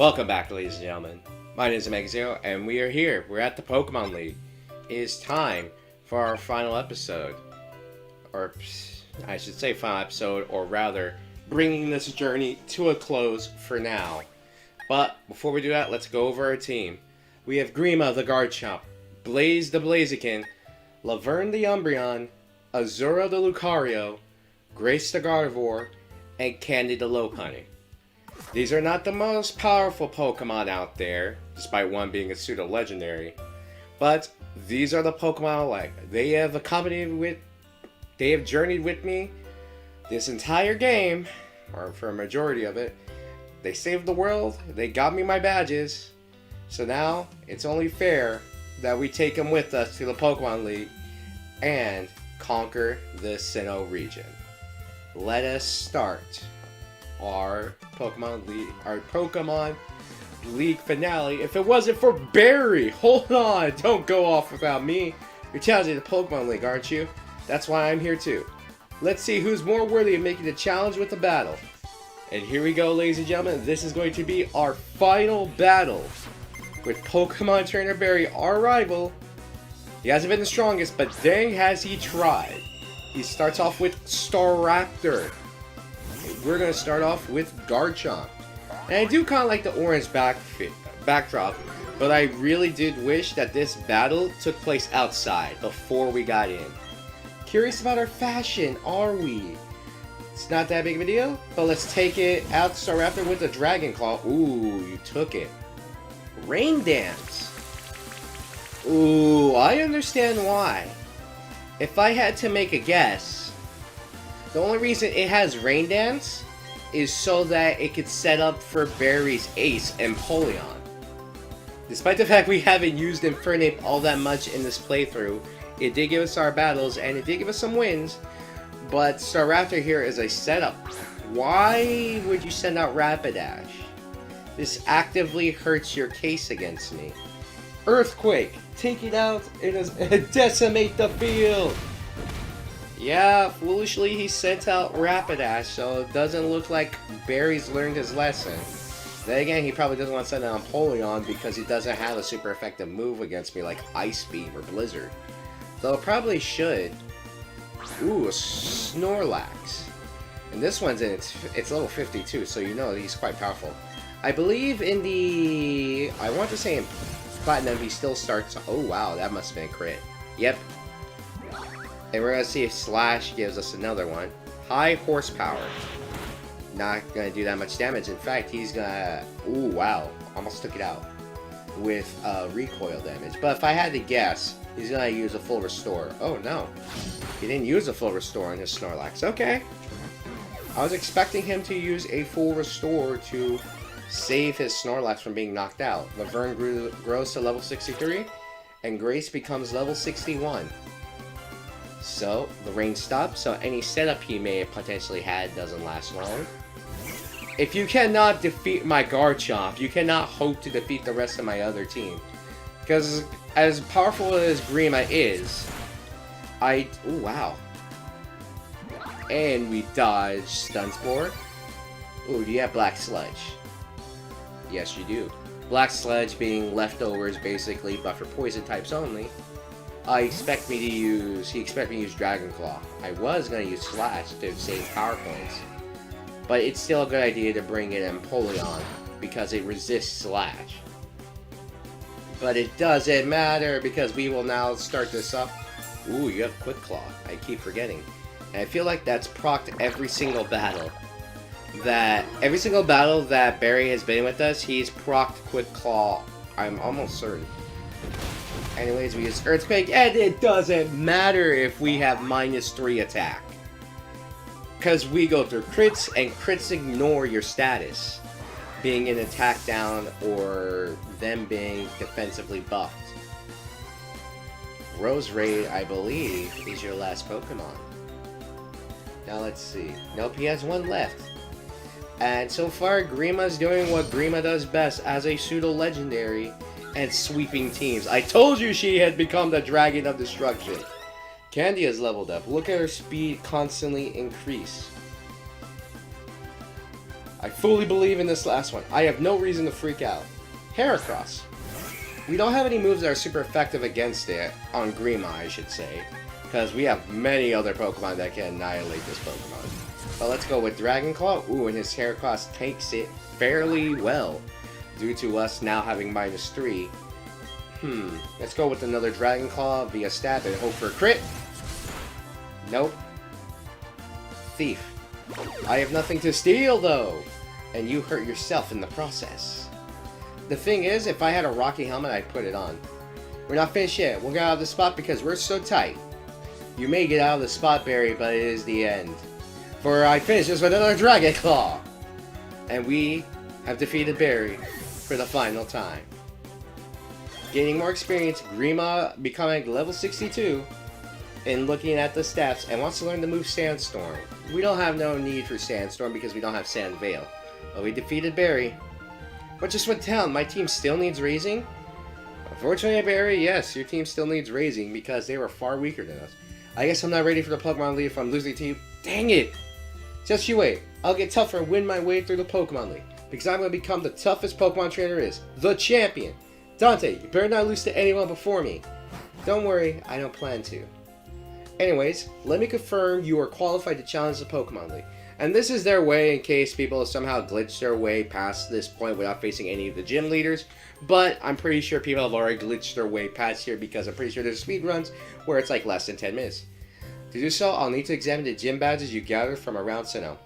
Welcome back, ladies and gentlemen. My name is Megazero, and we are here. We're at the Pokemon League. It is time for our final episode. Or, I should say final episode, or rather, bringing this journey to a close for now. But, before we do that, let's go over our team. We have Grima the Garchomp, Blaze the Blaziken, Laverne the Umbreon, Azura the Lucario, Grace the Gardevoir, and Candy the Lopunny. These are not the most powerful Pokemon out there, despite one being a pseudo-legendary, but these are the Pokemon I like. They have journeyed with me this entire game, or for a majority of it. They saved the world, they got me my badges, so now it's only fair that we take them with us to the Pokemon League and conquer the Sinnoh Region. Let us start our Pokemon League finale. If it wasn't for Barry, hold on, don't go off without me. You're challenging the Pokemon League, aren't you? That's why I'm here too. Let's see who's more worthy of making the challenge with the battle. And here we go, ladies and gentlemen. This is going to be our final battle with Pokemon Trainer Barry, our rival. He hasn't been the strongest, but dang has he tried. He starts off with Staraptor. We're going to start off with Garchomp. And I do kind of like the orange backdrop, but I really did wish that this battle took place outside before we got in. Curious about our fashion, are we? It's not that big of a deal, but let's take it out to Staraptor with the Dragon Claw. Ooh, you took it. Rain Dance. Ooh, I understand why. If I had to make a guess, the only reason it has Rain Dance is so that it could set up for Barry's Ace Empoleon. Despite the fact we haven't used Infernape all that much in this playthrough, it did give us our battles and it did give us some wins, but Staraptor here is a setup. Why would you send out Rapidash? This actively hurts your case against me. Earthquake! Take it out and decimate the field! Yeah, foolishly he sent out Rapidash, so it doesn't look like Barry's learned his lesson. Then again, he probably doesn't want to send out Empoleon because he doesn't have a super effective move against me like Ice Beam or Blizzard. Though it probably should. Ooh, a Snorlax. And this one's in it's level 52, so you know he's quite powerful. I believe in the... I want to say in Platinum he still starts... Oh wow, that must have been a crit. Yep. And we're going to see if Slash gives us another one. High horsepower. Not going to do that much damage. In fact, he's going to... Ooh, wow. Almost took it out. With recoil damage. But if I had to guess, he's going to use a full restore. Oh, no. He didn't use a full restore on his Snorlax. Okay. I was expecting him to use a full restore to save his Snorlax from being knocked out. Laverne grows to level 63. And Grace becomes level 61. So, the rain stops, so any setup he may have potentially had doesn't last long. If you cannot defeat my Garchomp, you cannot hope to defeat the rest of my other team. Because as powerful as Grima is, ooh, wow. And we dodge Stun Spore. Ooh, do you have Black Sludge? Yes, you do. Black Sludge being leftovers basically, but for poison types only. He expect me to use Dragon Claw. I was going to use Slash to save power points. But it's still a good idea to bring in Empoleon, because it resists Slash. But it doesn't matter, because we will now start this up. Ooh, you have Quick Claw. I keep forgetting. And I feel like that's procced every single battle. Every single battle that Barry has been with us, he's procced Quick Claw. I'm almost certain. Anyways, we use Earthquake, and it doesn't matter if we have -3 attack. Because we go through crits, and crits ignore your status. Being an attack down, or them being defensively buffed. Roserade, I believe, is your last Pokemon. Now let's see. Nope, he has one left. And so far, Grima's doing what Grima does best as a pseudo-legendary. And sweeping teams. I told you she had become the Dragon of Destruction. Candy has leveled up. Look at her speed constantly increase. I fully believe in this last one. I have no reason to freak out. Heracross. We don't have any moves that are super effective against it, on Grima I should say, because we have many other Pokemon that can annihilate this Pokemon. But let's go with Dragon Claw. Ooh, and his Heracross takes it fairly well, due to us now having -3. Let's go with another Dragon Claw via stab and hope for a crit. Nope. Thief. I have nothing to steal though, and you hurt yourself in the process. The thing is, if I had a Rocky Helmet, I'd put it on. We're not finished yet. We'll get out of the spot because we're so tight. You may get out of the spot, Barry, but it is the end. For I finish this with another Dragon Claw. And we have defeated Barry for the final time. Gaining more experience, Grima becoming level 62 and looking at the stats and wants to learn the move Sandstorm. We don't have no need for Sandstorm because we don't have Sand Veil. But we defeated Barry. But just went down, my team still needs raising? Unfortunately, Barry, yes, your team still needs raising because they were far weaker than us. I guess I'm not ready for the Pokemon League if I'm losing to you. Dang it! Just you wait. I'll get tougher and win my way through the Pokemon League. Because I'm going to become the toughest Pokemon trainer is. The champion! Dante, you better not lose to anyone before me. Don't worry, I don't plan to. Anyways, let me confirm you are qualified to challenge the Pokemon League. And this is their way in case people somehow glitch their way past this point without facing any of the gym leaders. But I'm pretty sure people have already glitched their way past here because I'm pretty sure there's speed runs where it's like less than 10 minutes. To do so, I'll need to examine the gym badges you gathered from around Sinnoh.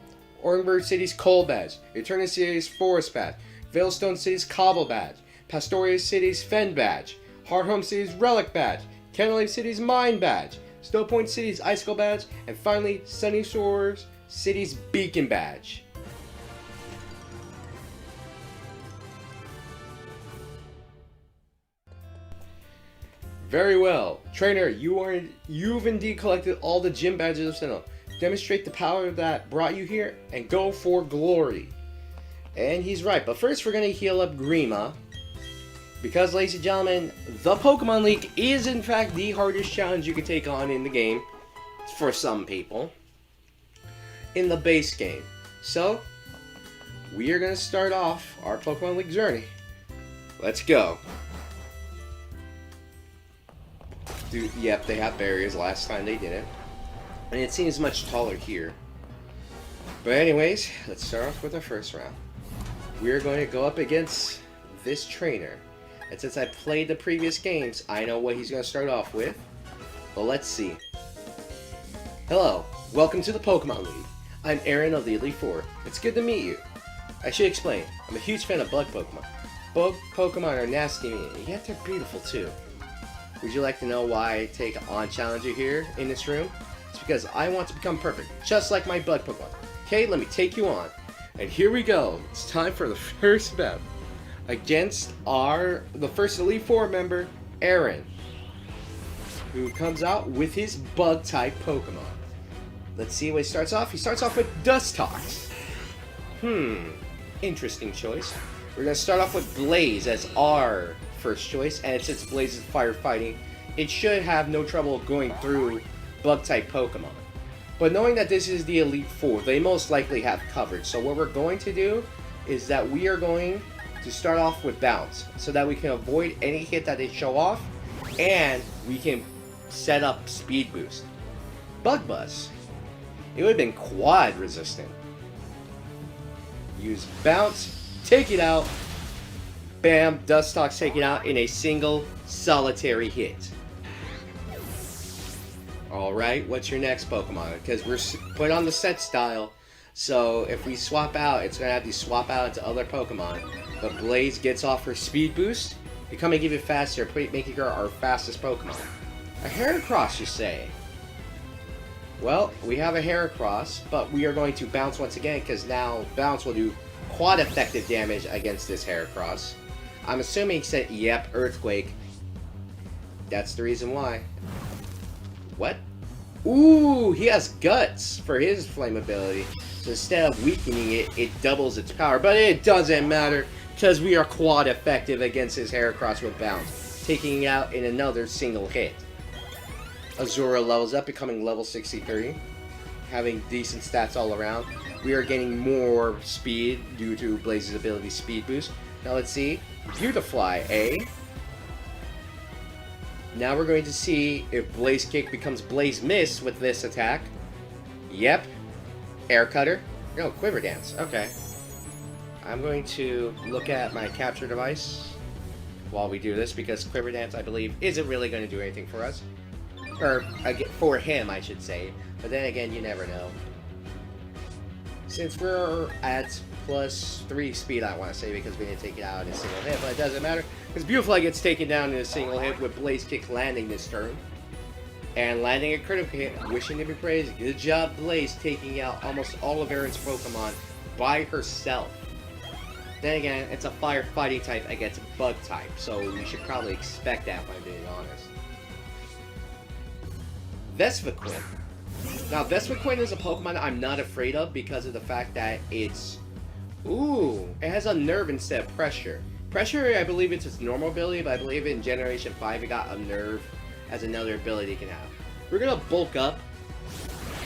Orangeburg City's Coal Badge, Eterna City's Forest Badge, Veilstone City's Cobble Badge, Pastoria City's Fen Badge, Hearthome City's Relic Badge, Candlelight City's Mine Badge, Snowpoint City's Icicle Badge, and finally Sunny Shores City's Beacon Badge. Very well. Trainer, you've indeed collected all the gym badges of Sinnoh. Demonstrate the power that brought you here and go for glory. And he's right, but first we're going to heal up Grima. Because, ladies and gentlemen, the Pokemon League is in fact the hardest challenge you can take on in the game. For some people. In the base game. So, we are going to start off our Pokemon League journey. Let's go. Dude, yep, they have barriers last time they did it. And it seems much taller here. But anyways, let's start off with our first round. We're going to go up against this trainer. And since I played the previous games, I know what he's going to start off with. But let's see. Hello, welcome to the Pokemon League. I'm Aaron of the Elite Four. It's good to meet you. I should explain, I'm a huge fan of bug Pokemon. Bug Pokemon are nasty mean, yet they're beautiful too. Would you like to know why I take on Challenger here in this room? It's because I want to become perfect, just like my bug Pokemon. Okay, let me take you on. And here we go. It's time for the first battle. Against the first Elite Four member, Aaron. Who comes out with his bug-type Pokemon. Let's see what he starts off. He starts off with Dustox. Interesting choice. We're going to start off with Blaze as our first choice. And since Blaze is firefighting, it should have no trouble going through bug-type Pokemon. But knowing that this is the Elite Four, they most likely have coverage. So what we're going to do is that we are going to start off with Bounce. So that we can avoid any hit that they show off. And we can set up Speed Boost. Bug Buzz. It would have been quad resistant. Use Bounce, take it out. Bam, Dustox take it out in a single solitary hit. Alright, what's your next Pokemon? Because we're put on the set style, so if we swap out, it's going to have to swap out into other Pokemon. But Blaze gets off her Speed Boost, becoming even faster, making her our fastest Pokemon. A Heracross, you say? Well, we have a Heracross, but we are going to Bounce once again, because now Bounce will do quad effective damage against this Heracross. I'm assuming he said, yep, Earthquake. That's the reason why. What? Ooh, he has Guts for his flame ability. So instead of weakening it, it doubles its power. But it doesn't matter, because we are quad effective against his Heracross with Bounce, taking it out in another single hit. Azura levels up, becoming level 63. having decent stats all around. We are getting more speed due to Blaze's ability Speed Boost. Now let's see. Beautifly, eh? Now we're going to see if Blaze Kick becomes Blaze Miss with this attack. Yep. Air Cutter. No, Quiver Dance. Okay. I'm going to look at my capture device while we do this, because Quiver Dance, I believe, isn't really going to do anything for us. Or, for him, I should say. But then again, you never know. Since we're at +3 speed, I want to say, because we didn't take it out in a single hit, but it doesn't matter, because Beautifly gets taken down in a single hit with Blaze Kick landing this turn. And landing a critical hit, wishing to be praised. Good job, Blaze, taking out almost all of Erin's Pokemon by herself. Then again, it's a fire fighting type against a bug type, so we should probably expect that, if I'm being honest. Vespiquen. Now, Vespiquen is a Pokemon I'm not afraid of because of the fact that it's... Ooh, it has a nerve instead of pressure. Pressure, I believe it's its normal ability, but I believe in Generation 5 it got a nerve as another ability it can have. We're gonna bulk up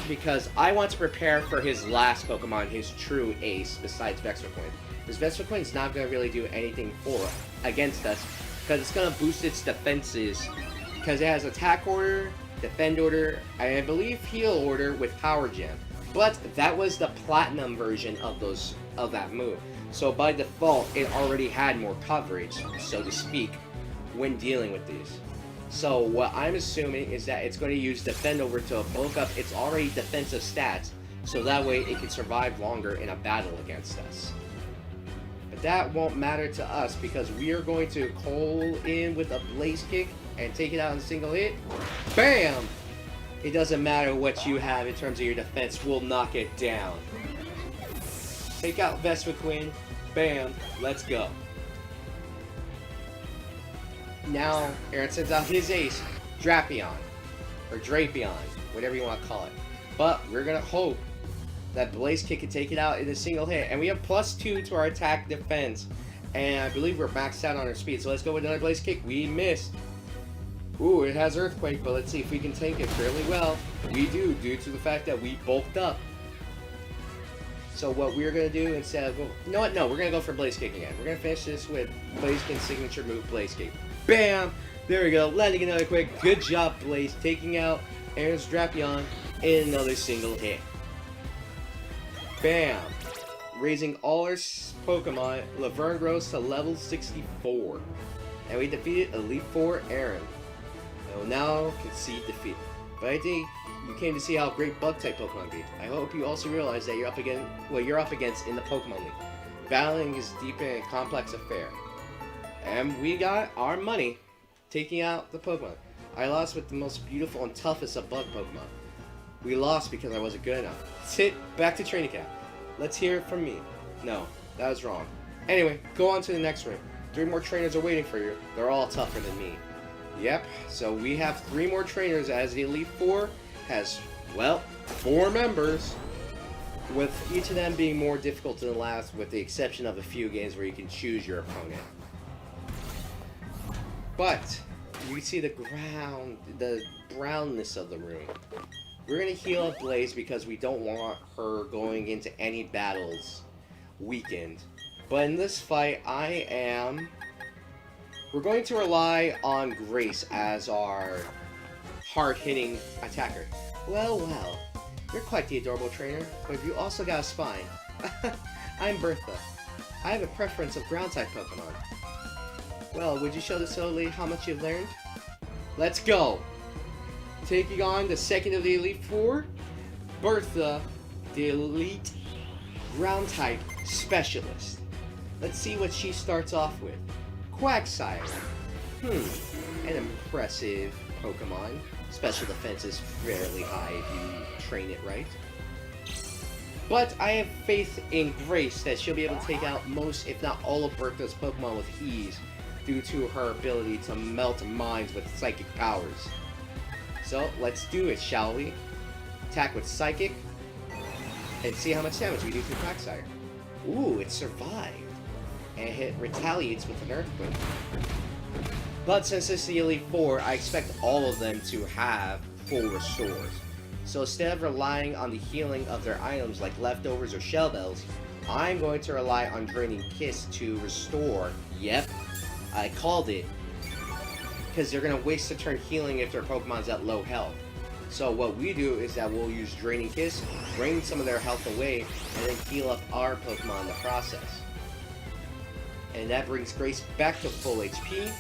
because I want to prepare for his last Pokemon, his true ace, besides Vespiquen. Because Vespiquen is not gonna really do anything against us, because it's gonna boost its defenses, because it has Attack Order, Defend Order, and I believe Heal Order with Power Gem. But that was the Platinum version of that move. So by default, it already had more coverage, so to speak, when dealing with these. So what I'm assuming is that it's going to use Defend Over to bulk up its already defensive stats, so that way it can survive longer in a battle against us. But that won't matter to us, because we are going to call in with a Blaze Kick and take it out in a single hit. BAM! It doesn't matter what you have in terms of your defense, we'll knock it down. Take out Vespiquen. Bam. Let's go. Now, Aaron sends out his ace, Drapion. Or Drapion. Whatever you want to call it. But we're going to hope that Blaze Kick can take it out in a single hit. And we have +2 to our attack defense. And I believe we're maxed out on our speed. So let's go with another Blaze Kick. We missed. Ooh, it has Earthquake, but let's see if we can tank it fairly well. We do, due to the fact that we bulked up. So what we're going to do instead of... You know what? No, we're going to go for Blaze Kick again. We're going to finish this with Blaze Kick's signature move, Blaze Kick. Bam! There we go. Landing another quick. Good job, Blaze. Taking out Aaron's Drapion in another single hit. Bam! Raising all our Pokemon, Laverne grows to level 64. And we defeated Elite 4 Aaron. I will now concede defeat. But I think you came to see how great Bug-type Pokemon be. I hope you also realize that you're up against in the Pokemon League. Battling is deep and complex affair. And we got our money taking out the Pokemon. I lost with the most beautiful and toughest of Bug Pokemon. We lost because I wasn't good enough. Sit back to training camp. Let's hear it from me. No, that was wrong. Anyway, go on to the next ring. 3 more trainers are waiting for you. They're all tougher than me. Yep, so we have 3 more trainers, as the Elite 4 has, well, 4 members, with each of them being more difficult than the last, with the exception of a few games where you can choose your opponent. But you can see the brownness of the room. We're going to heal up Blaze because we don't want her going into any battles weakened. But in this fight, we're going to rely on Grace as our hard-hitting attacker. Well, well, you're quite the adorable trainer, but you also got a spine. I'm Bertha. I have a preference of ground-type Pokemon. Well, would you show the Soleil how much you've learned? Let's go! Taking on the second of the Elite 4, Bertha, the Elite Ground-type Specialist. Let's see what she starts off with. Quagsire. An impressive Pokemon. Special defense is fairly high if you train it right. But I have faith in Grace that she'll be able to take out most, if not all, of Bertha's Pokemon with ease, due to her ability to melt minds with psychic powers. So, let's do it, shall we? Attack with Psychic, and see how much damage we do to Quagsire. Ooh, it survived. And it retaliates with an Earthquake. But since this is the Elite 4, I expect all of them to have full restores. So instead of relying on the healing of their items like leftovers or shell bells, I'm going to rely on Draining Kiss to restore. Yep, I called it. Because they're going to waste a turn healing if their Pokemon's at low health. So what we do is that we'll use Draining Kiss, drain some of their health away, and then heal up our Pokemon in the process. And that brings Grace back to full HP.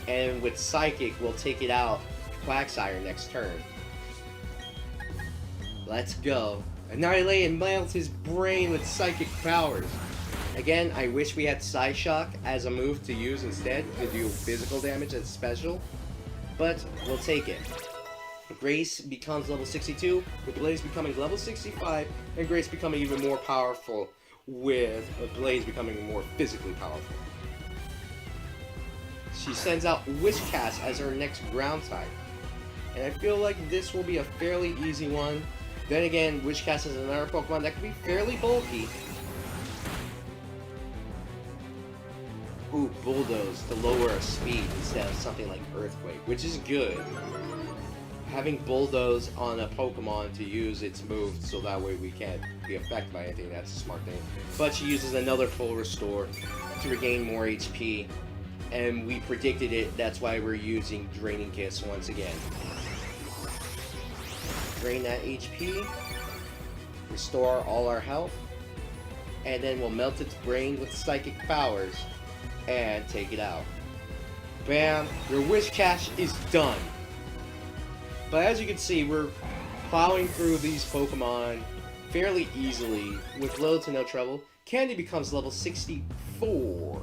And with Psychic, we'll take it out Quagsire next turn. Let's go. Annihilate and melt his brain with Psychic powers. Again, I wish we had Psyshock as a move to use instead to do physical damage as special. But we'll take it. Grace becomes level 62, with Blaze becoming level 65, and Grace becoming even more powerful with Blaze becoming more physically powerful. She sends out Wishcast as her next ground type. And I feel like this will be a fairly easy one. Then again, Wishcast is another Pokemon that can be fairly bulky. Ooh, Bulldoze to lower our speed instead of something like Earthquake, which is good. Having Bulldoze on a Pokemon to use its move so that way we can't be affected by anything, that's a smart thing. But she uses another full restore to regain more HP. And we predicted it, that's why we're using Draining Kiss once again. Drain that HP, restore all our health, and then we'll melt its brain with Psychic powers and take it out. Bam! Your Wishcast is done! But as you can see, we're plowing through these Pokemon fairly easily with little to no trouble. Candy becomes level 64.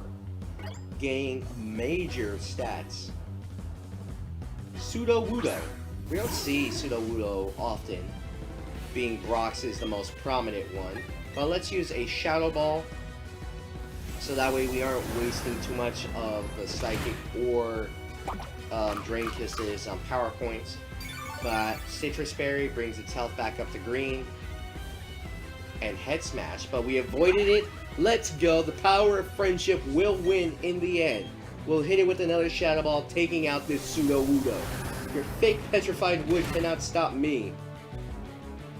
Gaining major stats. Sudowoodo. We don't see Sudowoodo often, being Brock's is the most prominent one. But let's use a Shadow Ball, so that way we aren't wasting too much of the Psychic or Drain Kisses on power points. But Citrus Berry brings its health back up to green. And Head Smash, but we avoided it. Let's go. The power of friendship will win in the end. We'll hit it with another Shadow Ball, taking out this Sudowoodo. Your fake petrified wood cannot stop me.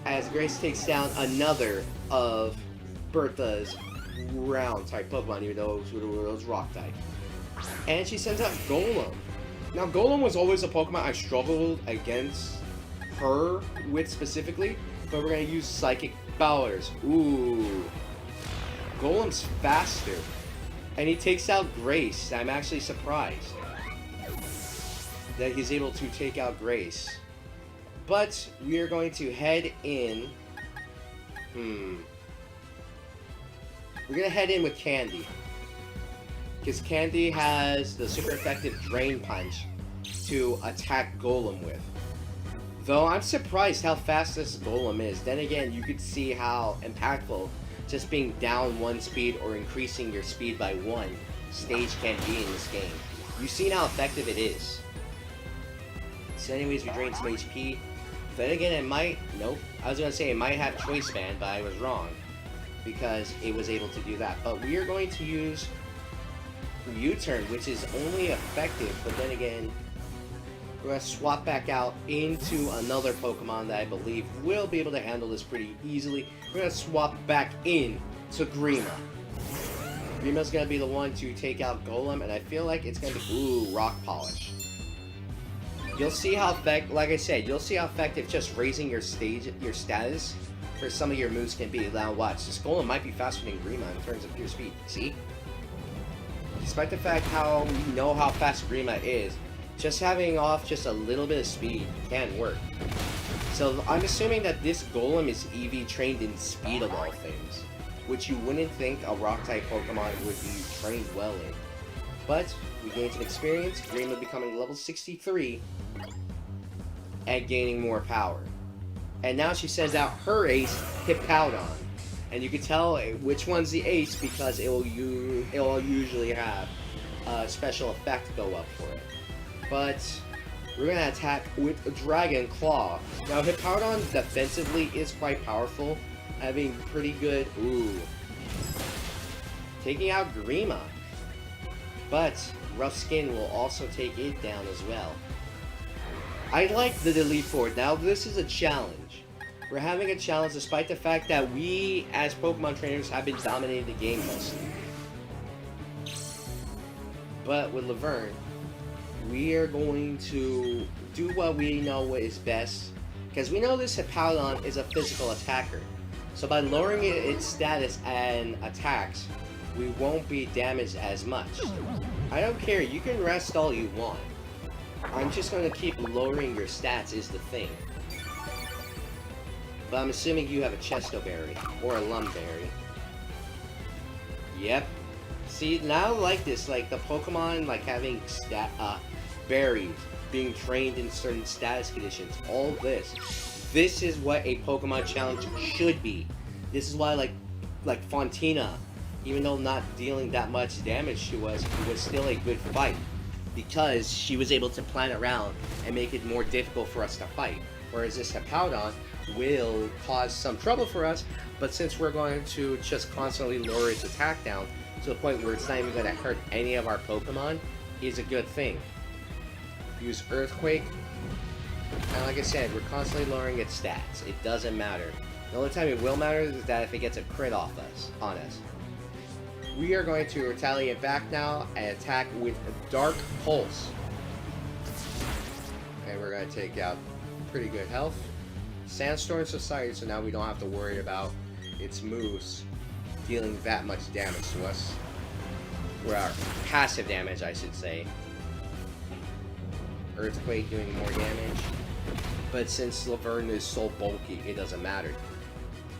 As Grace takes down another of Bertha's ground type Pokemon, even though Sudowoodo's rock type. And she sends out Golem. Now Golem was always a Pokemon I struggled against her with specifically, but we're going to use Psychic powers. Ooh. Golem's faster. And he takes out Grace. I'm actually surprised that he's able to take out Grace. But we are going to head in. We're going to head in with Candy. Because Candy has the super effective Drain Punch to attack Golem with. Though I'm surprised how fast this Golem is. Then again, you could see how impactful just being down one speed or increasing your speed by one stage can be in this game. You've seen how effective it is. So anyways, we drained some HP. Then again, it might... Nope. I was going to say it might have Choice Band, but I was wrong. Because it was able to do that. But we are going to use U-Turn, which is only effective, but then again, we're going to swap back out into another Pokemon that I believe will be able to handle this pretty easily. We're going to swap back in to Grima. Grima's going to be the one to take out Golem, and I feel like it's going to be... Ooh, Rock Polish. You'll see how effective... Like I said, you'll see how effective just raising your status for some of your moves can be. Now watch, this Golem might be faster than Grima in terms of pure speed. See? Despite the fact how we know how fast Grima is, just having off just a little bit of speed can work. So I'm assuming that this Golem is EV trained in speed of all things, which you wouldn't think a Rock-type Pokemon would be trained well in. But we gained some experience, Grima becoming level 63, and gaining more power. And now she sends out her ace, Hippowdon. And you can tell which one's the ace because it will usually have a special effect go up for it. But we're going to attack with a Dragon Claw. Now Hippowdon defensively is quite powerful, having pretty good... Ooh. Taking out Grima. But Rough Skin will also take it down as well. I like the Elite Four. Now this is a challenge. We're having a challenge despite the fact that we, as Pokemon trainers, have been dominating the game mostly. But with Laverne, we are going to do what we know is best. Because we know this Hippowdon is a physical attacker. So by lowering its status and attacks, we won't be damaged as much. I don't care, you can rest all you want. I'm just going to keep lowering your stats is the thing. But I'm assuming you have a Chesto Berry or a Lum Berry. Yep. See, now like this, like the Pokemon like having berries, being trained in certain status conditions, all this. This is what a Pokemon challenge should be. This is why like Fontina, even though not dealing that much damage to us, it was still a good fight. Because she was able to plan around and make it more difficult for us to fight. Whereas this Hippowdon will cause some trouble for us, but since we're going to just constantly lower its attack down to the point where it's not even going to hurt any of our Pokemon, is a good thing. Use Earthquake, and like I said, we're constantly lowering its stats. It doesn't matter. The only time it will matter is that if it gets a crit on us. We are going to retaliate back now and attack with Dark Pulse. And we're going to take out pretty good health. Sandstorm Society, so now we don't have to worry about its moves dealing that much damage to us. Or our passive damage, I should say. Earthquake doing more damage. But since Laverne is so bulky, it doesn't matter.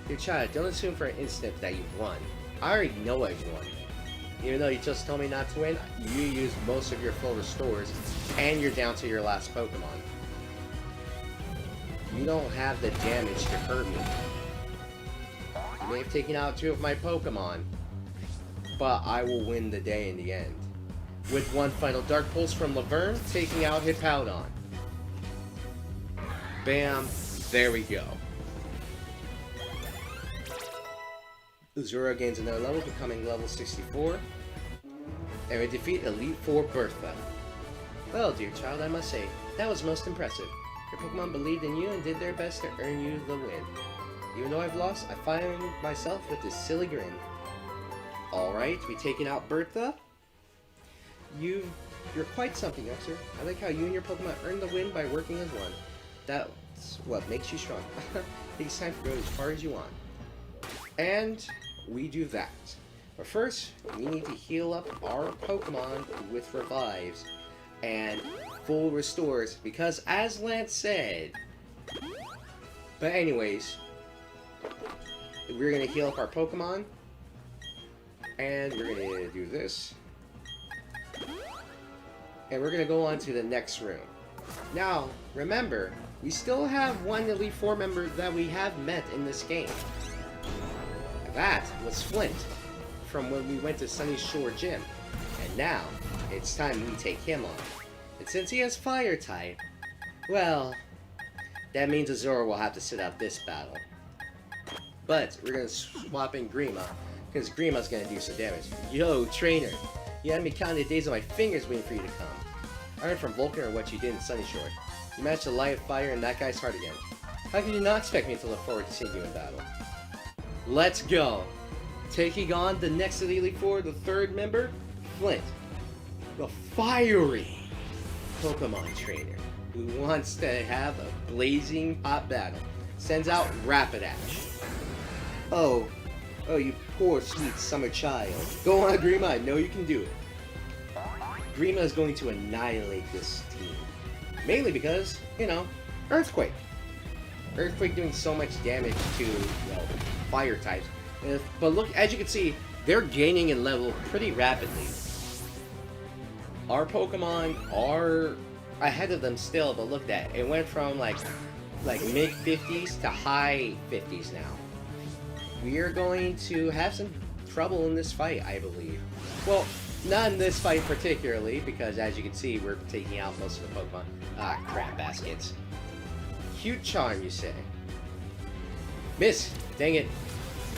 Dear child, don't assume for an instant that you've won. I already know I've won. Even though you just told me not to win, you used most of your full restores, and you're down to your last Pokemon. You don't have the damage to hurt me. You may have taken out 2 of my Pokemon, but I will win the day in the end. With one final Dark Pulse from Laverne, taking out Hippowdon. Bam, there we go. Uzura gains another level, becoming level 64. And we defeat Elite Four Bertha. Well, dear child, I must say, that was most impressive. Your Pokemon believed in you and did their best to earn you the win. Even though I've lost, I find myself with this silly grin. Alright, we taken out Bertha. You're quite something, youngster. I like how you and your Pokemon earned the win by working as one. That's what makes you strong. I think it's time to go as far as you want. And we do that. But first, we need to heal up our Pokemon with revives and full restores, because as Lance said... But anyways, we're going to heal up our Pokemon, and we're going to do this. And we're going to go on to the next room. Now, remember, we still have one Elite Four member that we have met in this game. That was Flint, from when we went to Sunny Shore Gym. And now, it's time we take him on. And since he has Fire type, well, that means Azora will have to sit out this battle. But we're going to swap in Grima, because Grima's going to do some damage. Yo, trainer, you had me counting the days on my fingers waiting for you to come. I heard from Vulcan or what you did in Sunny Shore. You managed to light a fire in that guy's heart again. How could you not expect me to look forward to seeing you in battle? Let's go! Taking on the next of the Elite Four, the 3rd member, Flint. The fiery Pokemon trainer who wants to have a blazing hot battle. Sends out Rapidash. Oh, you poor sweet summer child. Go on, Grima, I know you can do it. Grima is going to annihilate this team. Mainly because, you know, Earthquake. Earthquake doing so much damage to, well, fire types. But look, as you can see, they're gaining in level pretty rapidly. Our Pokemon are ahead of them still, but look at that. It went from like mid 50s to high 50s now. We are going to have some trouble in this fight, I believe. Well, not in this fight particularly, because as you can see, we're taking out most of the Pokemon. Ah, crap baskets. Cute charm, you say? Miss! Dang it.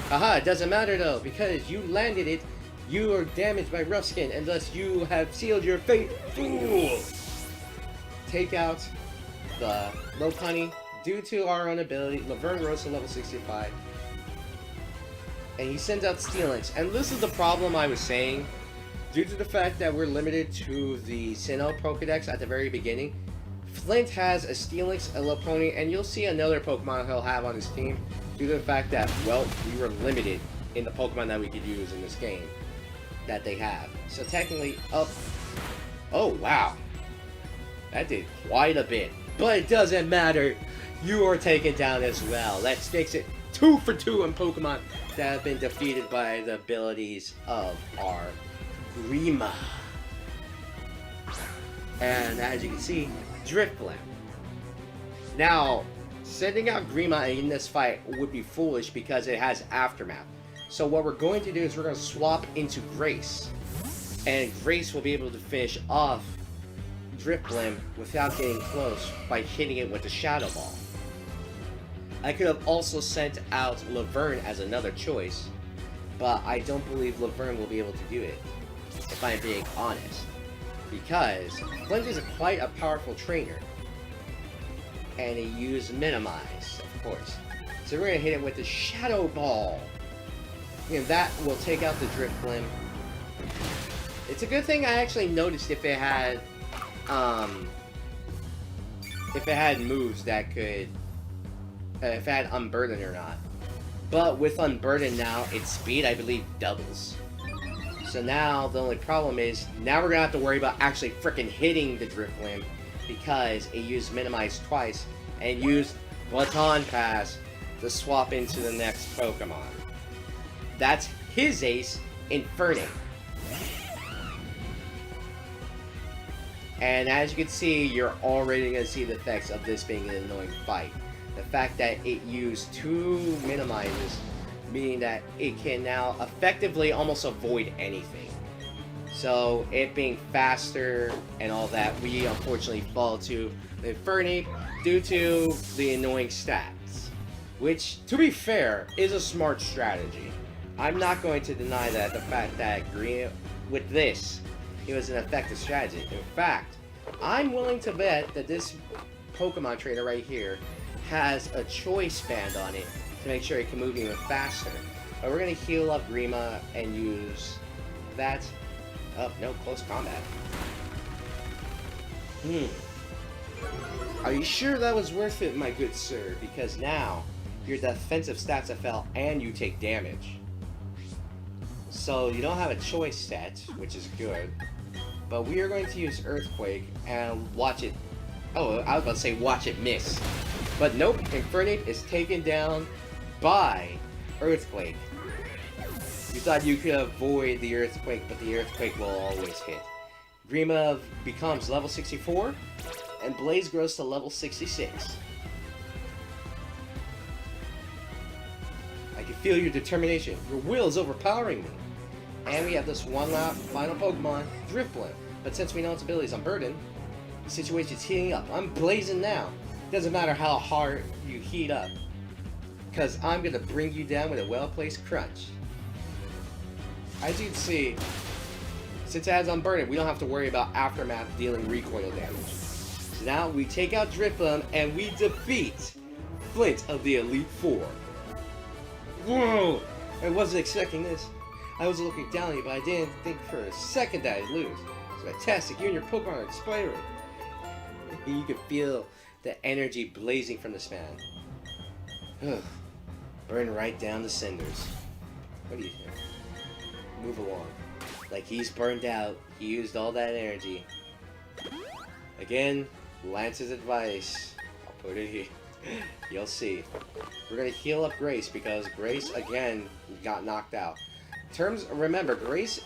Haha, it doesn't matter though, because you landed it. You are damaged by Rough Skin, and thus you have sealed your fate. Fool! Take out Lopunny, due to our own ability, Laverne rose to level 65. And he sends out Steelix. And this is the problem I was saying. Due to the fact that we're limited to the Sinnoh Pokedex at the very beginning, Flint has a Steelix, a Lopunny, and you'll see another Pokemon he'll have on his team due to the fact that, well, we were limited in the Pokemon that we could use in this game that they have. So technically, oh wow, that did quite a bit. But it doesn't matter, you are taken down as well. That makes it 2 for 2 on Pokemon that have been defeated by the abilities of our Grima. And as you can see, Drifblim. Now, sending out Grima in this fight would be foolish because it has Aftermath. So what we're going to do is we're going to swap into Grace. And Grace will be able to finish off Drifblim without getting close by hitting it with the Shadow Ball. I could have also sent out Laverne as another choice, but I don't believe Laverne will be able to do it, if I'm being honest. Because Flint is quite a powerful trainer. And he used Minimize, of course. So we're going to hit it with the Shadow Ball. And that will take out the Drifblim. It's a good thing I actually noticed if it had moves that could, if it had Unburden or not. But with Unburden now, its speed, I believe, doubles. So now, the only problem is, now we're going to have to worry about actually freaking hitting the Drifblim because it used Minimize twice and used Baton Pass to swap into the next Pokemon. That's his ace, Infernape. And as you can see, you're already going to see the effects of this being an annoying fight. The fact that it used 2 Minimizes, meaning that it can now effectively almost avoid anything. So, it being faster and all that, we unfortunately fall to the Infernape due to the annoying stats. Which, to be fair, is a smart strategy. I'm not going to deny that the fact that with this, it was an effective strategy. In fact, I'm willing to bet that this Pokemon trainer right here has a choice band on it to make sure it can move even faster. But we're going to heal up Grima and use that. Oh, no, close combat. Are you sure that was worth it, my good sir? Because now, your defensive stats have fell and you take damage. So, you don't have a choice set, which is good. But we are going to use Earthquake and watch it... Oh, I was about to say watch it miss. But nope, Infernape is taken down by Earthquake. You thought you could avoid the Earthquake, but the Earthquake will always hit. Grima becomes level 64, and Blaze grows to level 66. I can feel your determination. Your will is overpowering me. And we have this one last final Pokemon, Drifblim. But since we know its ability is Unburden, the situation's heating up. I'm blazing now. Doesn't matter how hard you heat up, because I'm going to bring you down with a well-placed crunch. As you can see, since it has Unburden, we don't have to worry about Aftermath dealing recoil damage. So now we take out Drifblim and we defeat Flint of the Elite Four. Whoa! I wasn't expecting this. I was looking down at you, but I didn't think for a second that I'd lose. It's fantastic. You and your Pokemon are expiring. You can feel the energy blazing from this man. Burn right down to cinders. What do you think? Move along. Like he's burned out. He used all that energy. Again, Lance's advice. I'll put it here. You'll see. We're gonna heal up Grace because Grace again got knocked out. Remember, Grace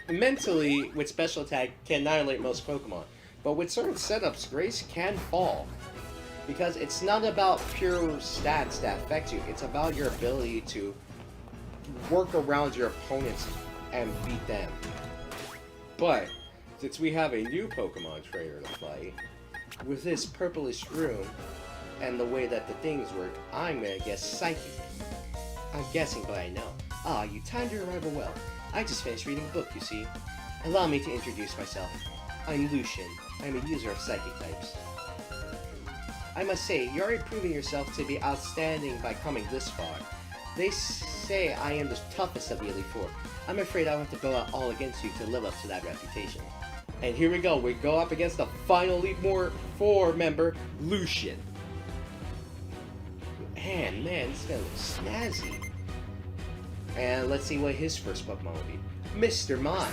mentally with special attack can annihilate most Pokemon, but with certain setups, Grace can fall because it's not about pure stats that affect you. It's about your ability to work around your opponents and beat them. But since we have a new Pokemon trainer to fight, with this purplish room and the way that the things work, I'm gonna guess Psychic. I'm guessing, but I know. Ah, you timed your arrival well. I just finished reading a book, you see. Allow me to introduce myself. I'm Lucian. I'm a user of psychic types. I must say, you're already proving yourself to be outstanding by coming this far. They say I am the toughest of the Elite Four. I'm afraid I'll have to go out all against you to live up to that reputation. And here we go. We go up against the final Elite Four member, Lucian. And man, this guy looks snazzy. And let's see what his first Pokemon will be. Mr. Mime.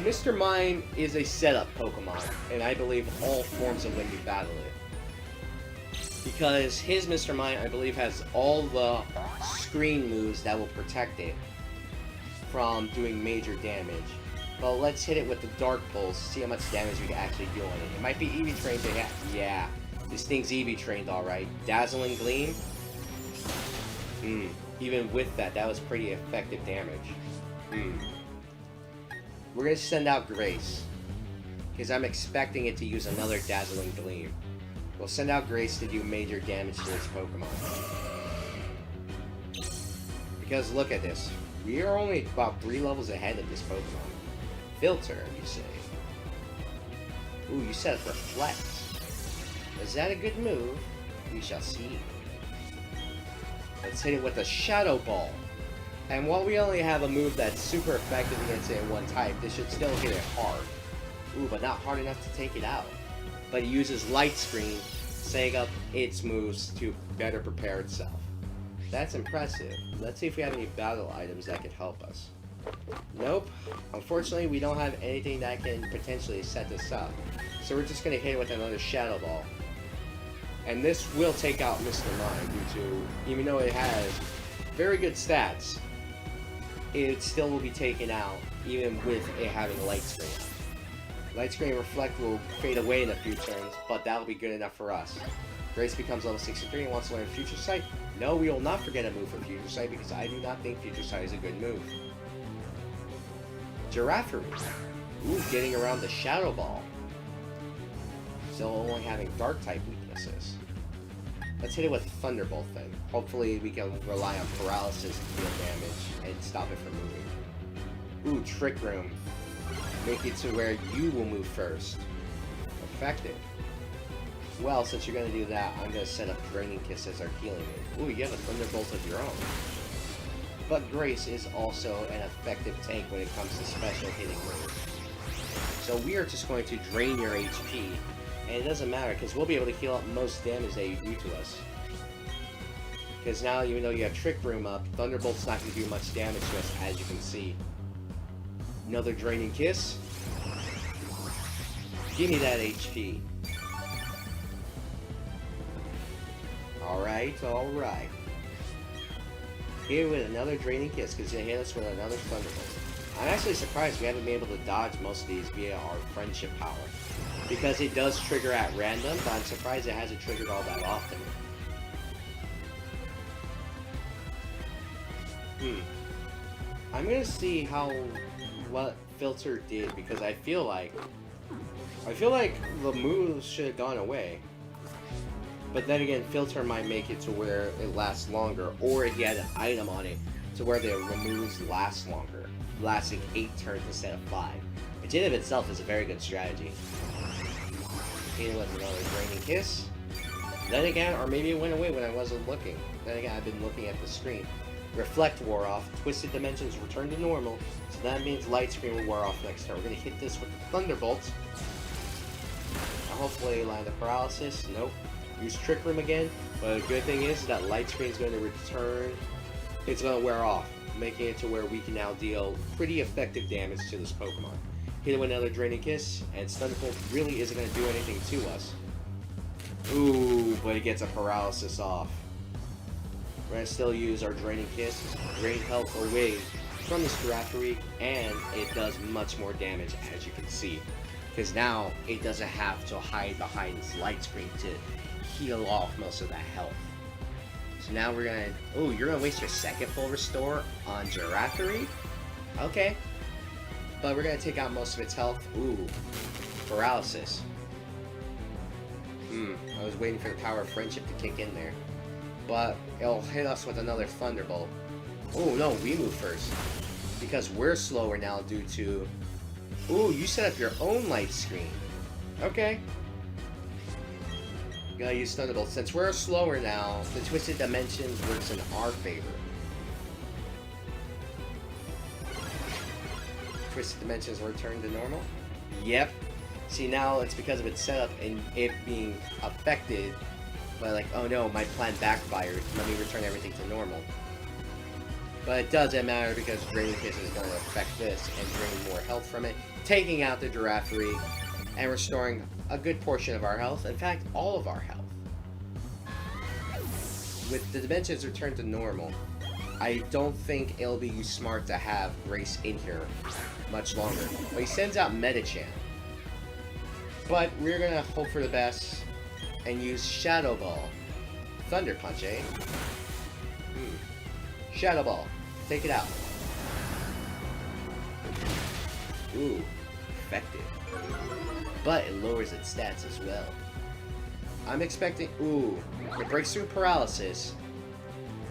Mr. Mime is a setup Pokemon, and I believe all forms of when you battle it. Because his Mr. Mime, I believe, has all the screen moves that will protect it from doing major damage. But let's hit it with the Dark Pulse, see how much damage we can actually deal on it. It might be EV trained, but yeah, this thing's EV trained alright. Dazzling Gleam? Even with that, that was pretty effective damage. We're gonna send out Grace, because I'm expecting it to use another Dazzling Gleam. We'll send out Grace to do major damage to this Pokemon. Because look at this. We are only about 3 levels ahead of this Pokemon. Filter, you say? Ooh, you said Reflect. Is that a good move? We shall see. Let's hit it with a Shadow Ball. And while we only have a move that's super effective against it in one type, this should still hit it hard. Ooh, but not hard enough to take it out. But it uses Light Screen, setting up its moves to better prepare itself. That's impressive. Let's see if we have any battle items that could help us. Nope. Unfortunately, we don't have anything that can potentially set this up. So we're just going to hit it with another Shadow Ball. And this will take out Mr. Mime due to, even though it has very good stats, it still will be taken out, even with it having Light Screen. Light Screen Reflect will fade away in a few turns, but that'll be good enough for us. Grace becomes level 63 and wants to learn Future Sight. No, we will not forget a move for Future Sight, because I do not think Future Sight is a good move. Giraffe. Ooh, getting around the Shadow Ball. Still only having Dark-type weaknesses. Let's hit it with Thunderbolt then. Hopefully we can rely on Paralysis to deal damage and stop it from moving. Ooh, Trick Room. Make it to where you will move first. Effective. Well, since you're going to do that, I'm going to set up Draining Kiss as our healing move. Ooh, you have a Thunderbolt of your own. But Grace is also an effective tank when it comes to special hitting moves. So we are just going to drain your HP. And it doesn't matter, because we'll be able to heal up most damage that you do to us. Because now, even though you have Trick Room up, Thunderbolt's not going to do much damage to us, as you can see. Another Draining Kiss. Give me that HP. Alright, alright. Here with another Draining Kiss, because it hit us with another Thunderbolt. I'm actually surprised we haven't been able to dodge most of these via our Friendship Power. Because it does trigger at random, but I'm surprised it hasn't triggered all that often. I'm gonna see what Filter did, because I feel like the moves should have gone away. But then again, Filter might make it to where it lasts longer, or if you had an item on it to where the moves last longer, lasting 8 turns instead of 5. Which in of itself is a very good strategy. Hit it with another Draining Kiss. Then again, or maybe it went away when I wasn't looking. Then again, I've been looking at the screen. Reflect wore off. Twisted Dimensions returned to normal. So that means Light Screen will wear off next turn. We're going to hit this with the Thunderbolt. Hopefully land the Paralysis. Nope. Use Trick Room again. But the good thing is that Light Screen is going to return. It's going to wear off, making it to where we can now deal pretty effective damage to this Pokemon. Hit it with another Draining Kiss, and Thunderbolt really isn't going to do anything to us. Ooh, but it gets a Paralysis off. We're going to still use our Draining Kiss, drain health away from this Giraffe, and it does much more damage, as you can see. Because now, it doesn't have to hide behind this Light Screen to heal off most of that health. So now we're going to... Ooh, you're going to waste your second full restore on Giraffe? Okay. But we're going to take out most of its health. Ooh. Paralysis. I was waiting for the power of Friendship to kick in there. But it'll hit us with another Thunderbolt. Oh no, we move first. Because we're slower now due to Ooh, you set up your own light screen. Okay. Gotta use Thunderbolt. Since we're slower now, the Twisted Dimensions works in our favor. Twisted Dimensions return to normal? Yep. See, now it's because of its setup and it being affected by like, oh no, my plan backfired. Let me return everything to normal. But it doesn't matter because Draining Kiss is going to affect this and drain more health from it, taking out the Giraffe and restoring a good portion of our health. In fact, all of our health. With the dimensions returned to normal, I don't think it'll be smart to have Grace in here much longer. But he sends out Medicham. But we're gonna hope for the best and use Shadow Ball. Thunder Punch, eh? Shadow Ball. Take it out. Ooh, effective. But it lowers its stats as well. I'm expecting... Ooh, it breaks through paralysis.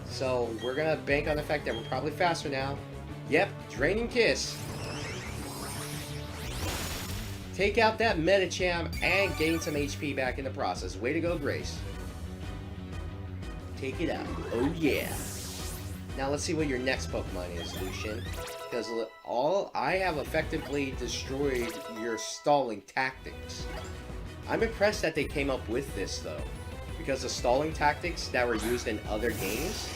So we're gonna bank on the fact that we're probably faster now. Yep, Draining Kiss. Take out that Medicham and gain some HP back in the process. Way to go, Grace. Take it out. Oh yeah. Now let's see what your next Pokemon is, Lucian. Because I have effectively destroyed your stalling tactics. I'm impressed that they came up with this though. Because the stalling tactics that were used in other games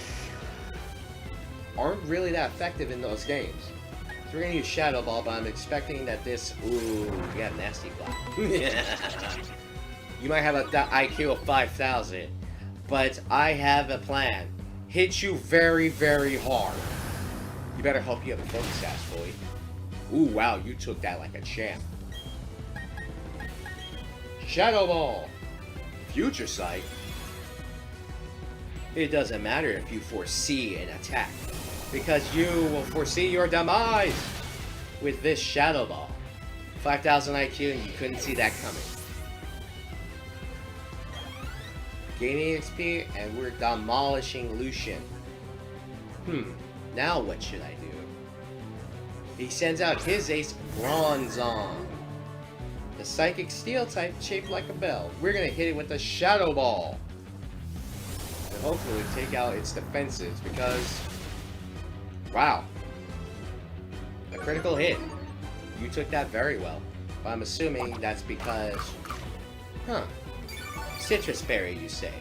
aren't really that effective in those games. So we're gonna use Shadow Ball, but I'm expecting that this... Ooh, we got Nasty Block. You might have an IQ of 5,000, but I have a plan. Hit you very, very hard. You better hope you have a focus sash, boy. Ooh, wow, you took that like a champ. Shadow Ball. Future Sight. It doesn't matter if you foresee an attack, because you will foresee your demise with this Shadow Ball. 5,000 IQ and you couldn't see that coming. Gaining XP and we're demolishing Lucian. Now what should I do? He sends out his ace, Bronzong. The Psychic Steel type shaped like a bell. We're gonna hit it with a Shadow Ball. And hopefully take out its defenses because... Wow. A critical hit. You took that very well. But I'm assuming that's because... Citrus Berry, you say.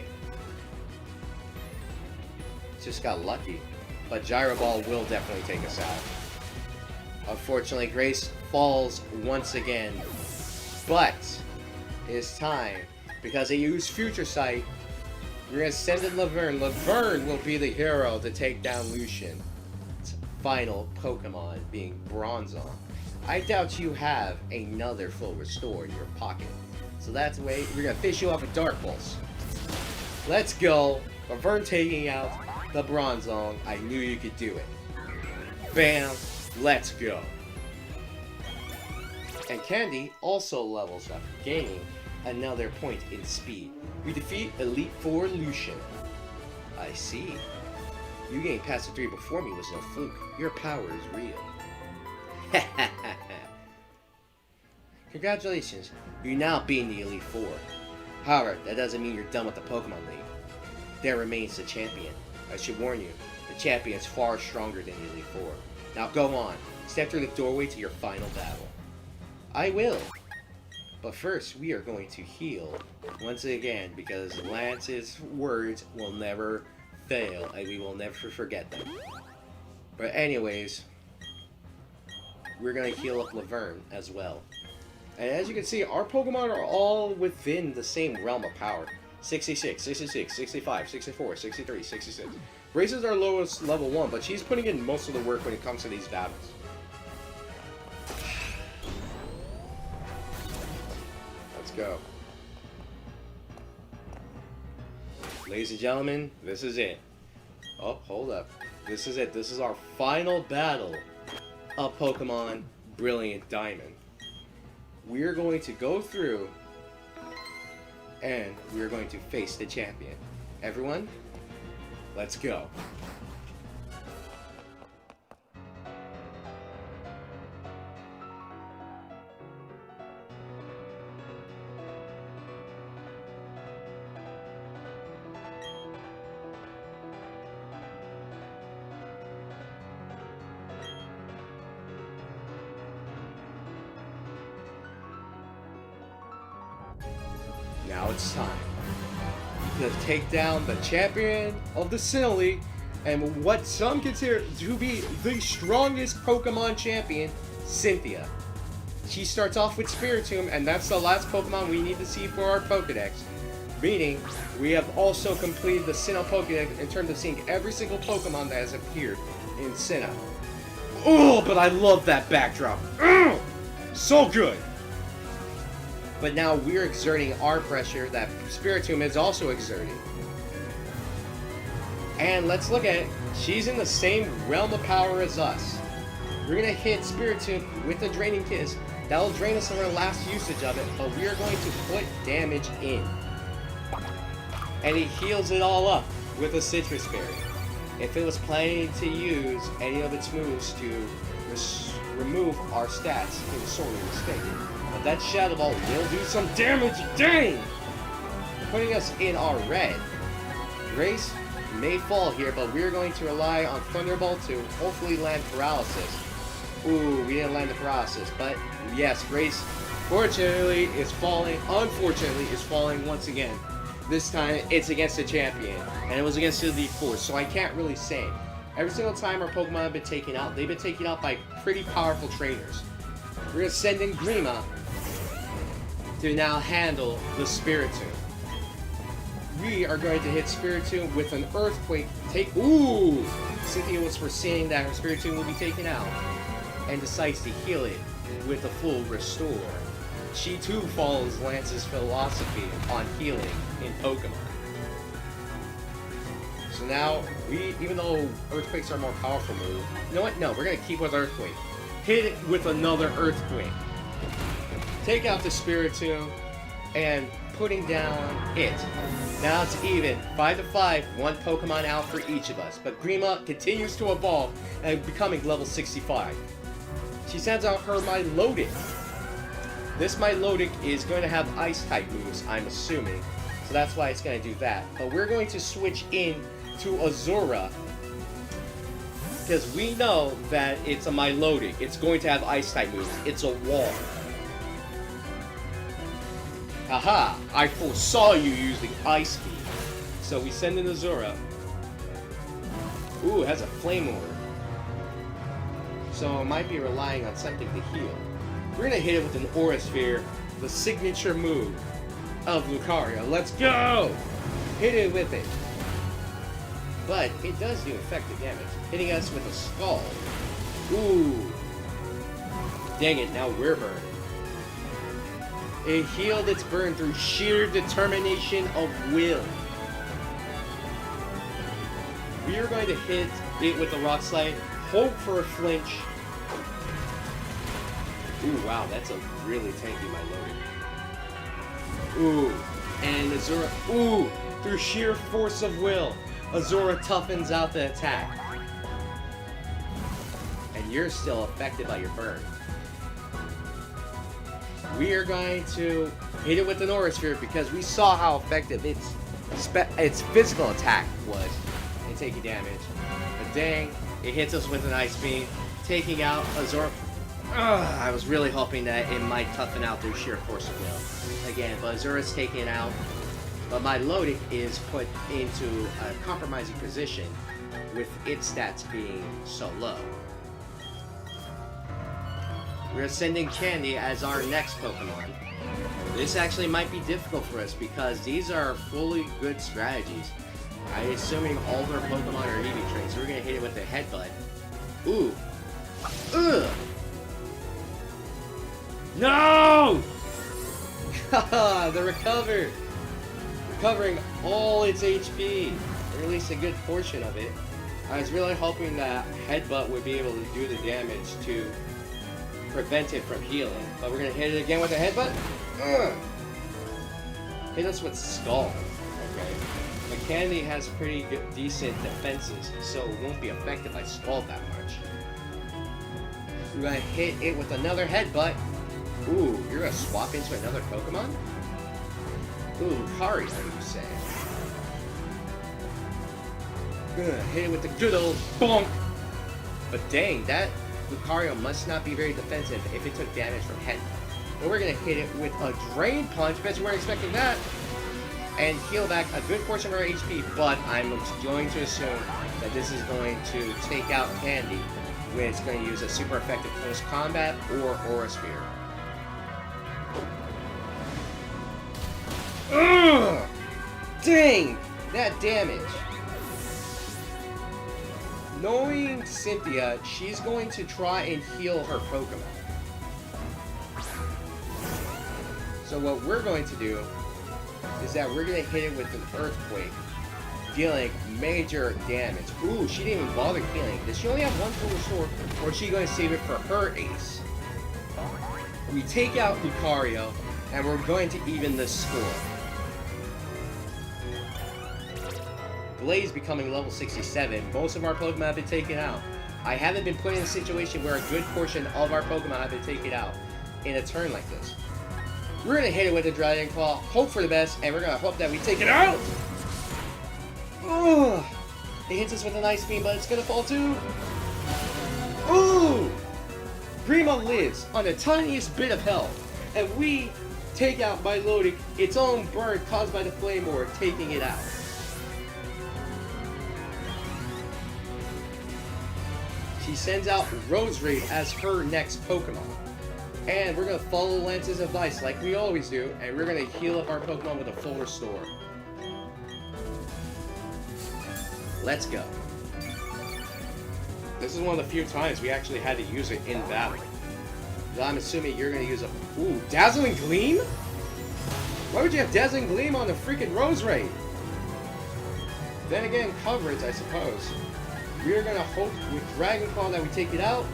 Just got lucky. But Gyro Ball will definitely take us out. Unfortunately, Grace falls once again. But it's time. Because they use Future Sight. We're going to send in Laverne. Laverne will be the hero to take down Lucian. Final Pokemon being Bronzong. I doubt you have another full restore in your pocket. So that's the way we're gonna fish you off a Dark Pulse. Let's go. Laverne taking out the Bronzong. I knew you could do it. Bam. Let's go. And Candy also levels up, gaining another point in speed. We defeat Elite 4 Lucian. I see. You getting past the 3 before me was no fluke. Your power is real. Congratulations, you're now beating the Elite 4. However, that doesn't mean you're done with the Pokemon League. There remains the champion. I should warn you, the champion is far stronger than the Elite 4. Now go on, step through the doorway to your final battle. I will. But first, we are going to heal once again because Lance's words will never fail and we will never forget them. But anyways, we're going to heal up Laverne as well. And as you can see, our Pokemon are all within the same realm of power. 66, 66, 65, 64, 63, 66. Grace is our lowest level 1, but she's putting in most of the work when it comes to these battles. Let's go. Ladies and gentlemen, this is it. Oh, hold up. This is it. This is our final battle of Pokemon Brilliant Diamond. We're going to go through and we're going to face the champion. Everyone, let's go. Now it's time to take down the champion of the Sinnoh League and what some consider to be the strongest Pokemon champion, Cynthia. She starts off with Spiritomb, and that's the last Pokemon we need to see for our Pokedex. Meaning, we have also completed the Sinnoh Pokedex in terms of seeing every single Pokemon that has appeared in Sinnoh. Oh, but I love that backdrop. Oh, so good. But now we're exerting our pressure that Spiritomb is also exerting. And let's look at it. She's in the same realm of power as us. We're going to hit Spiritomb with a Draining Kiss. That'll drain us on our last usage of it, but we are going to put damage in. And he heals it all up with a Citrus Berry. If it was planning to use any of its moves to remove our stats, it was sorely mistaken. But that Shadow Ball will do some damage, dang! Putting us in our red. Grace may fall here, but we're going to rely on Thunderbolt to hopefully land Paralysis. Ooh, we didn't land the Paralysis, but yes, Grace, fortunately, is falling. Unfortunately, is falling once again. This time, it's against the champion, and it was against the Elite Four, so I can't really say. Every single time our Pokemon have been taken out, they've been taken out by pretty powerful trainers. We're going to send in Grima to now handle the Spiritomb. We are going to hit Spiritomb with an Earthquake. Ooh! Cynthia was foreseeing that her Spiritomb will be taken out, and decides to heal it with a full Restore. She too follows Lance's philosophy on healing in Pokemon. So now, even though Earthquakes are a more powerful move, you know what? No, we're going to keep with Earthquake. Hit it with another Earthquake. Take out the Spiritomb, and putting down it. Now it's even. 5-5, one Pokemon out for each of us. But Grima continues to evolve and becoming level 65. She sends out her Milotic. This Milotic is going to have Ice-type moves, I'm assuming. So that's why it's going to do that. But we're going to switch in to Azura, because we know that it's a Milotic. It's going to have Ice-type moves. It's a wall. Haha! I foresaw you using Ice Key. So we send in Azura. Ooh, it has a Flame Orb. So it might be relying on something to heal. We're going to hit it with an Aura Sphere, the signature move of Lucario. Let's go! Hit it with it. But it does do effective damage, hitting us with a Scald. Ooh. Dang it, now we're burned. It healed its burn through sheer determination of will. We are going to hit it with a Rock Slide, hope for a flinch. Ooh, wow, that's a really tanky Milotic. Ooh, and Azura, ooh, through sheer force of will, Azura toughens out the attack. And you're still affected by your burn. We are going to hit it with an Aura Sphere because we saw how effective its physical attack was in taking damage. But dang, it hits us with an Ice Beam, taking out Azura. I was really hoping that it might toughen out through sheer force of will. Again, but Azura's taken out. But Milotic is put into a compromising position with its stats being so low. We're sending Candy as our next Pokemon. This actually might be difficult for us because these are fully good strategies. I'm assuming all of our Pokemon are EV trained, so we're going to hit it with a Headbutt. Ooh. Ugh! No! Haha, the recover! Recovering all its HP, or at least a good portion of it. I was really hoping that Headbutt would be able to do the damage to prevent it from healing. But we're going to hit it again with a Headbutt. Ugh. Hit us with Scald. Okay. But Candy has pretty good, decent defenses, so it won't be affected by Scald that much. We're going to hit it with another Headbutt. Ooh, you're going to swap into another Pokemon? Ooh, Lucario, you say. Gonna hit it with the good old bonk! But dang, that Lucario must not be very defensive if it took damage from Headbutt. But we're gonna hit it with a Drain Punch. Bet you weren't expecting that. and heal back a good portion of our HP, but I'm going to assume that this is going to take out Candy when it's going to use a super effective close combat or Aura Sphere. Ugh! Dang! That damage! Knowing Cynthia, she's going to try and heal her Pokemon. So what we're going to do is that we're going to hit it with an Earthquake, dealing major damage. Ooh, she didn't even bother healing. Does she only have one full restore, or is she going to save it for her ace? We take out Lucario, and we're going to even the score. Blaze becoming level 67. Most of our Pokemon have been taken out. I haven't been put in a situation where a good portion of our Pokemon have been taken out in a turn like this. We're going to hit it with a Dragon Claw, hope for the best, and we're going to hope that we take it out! Ugh. It hits us with an Ice Beam, but it's going to fall too. Ooh! Prima lives on the tiniest bit of health, and we take out by loading its own burn caused by the Flame Orb, taking it out. She sends out Roserade as her next Pokemon. And we're going to follow Lance's advice like we always do, and we're going to heal up our Pokemon with a full restore. Let's go. This is one of the few times we actually had to use it in battle. I'm assuming you're going to use a... Ooh, Dazzling Gleam? Why would you have Dazzling Gleam on the freaking Roserade? Then again, coverage, I suppose. We're going to hope with Dragon Claw that we take it out.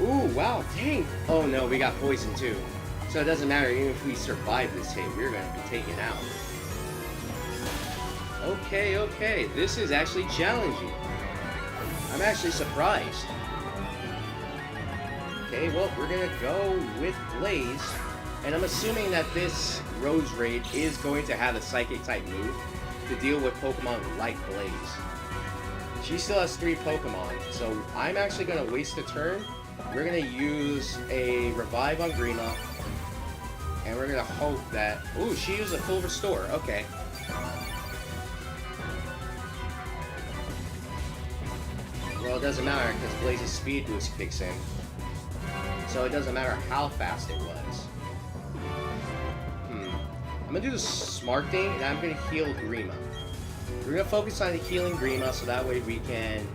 Ooh, wow, dang. Oh no, we got poison too. So it doesn't matter, even if we survive this hit, we're going to be taken out. Okay, this is actually challenging. I'm actually surprised. Okay, well, we're going to go with Blaze. And I'm assuming that this Roserade is going to have a Psychic type move to deal with Pokemon like Blaze. She still has 3 Pokemon, so I'm actually going to waste a turn. We're going to use a Revive on Grima, and we're going to hope that... Ooh, she used a full restore. Okay. Well, it doesn't matter, because Blaze's Speed Boost kicks in. So it doesn't matter how fast it was. I'm going to do the smart thing, and I'm going to heal Grima. We're going to focus on healing Grima, so that way we can...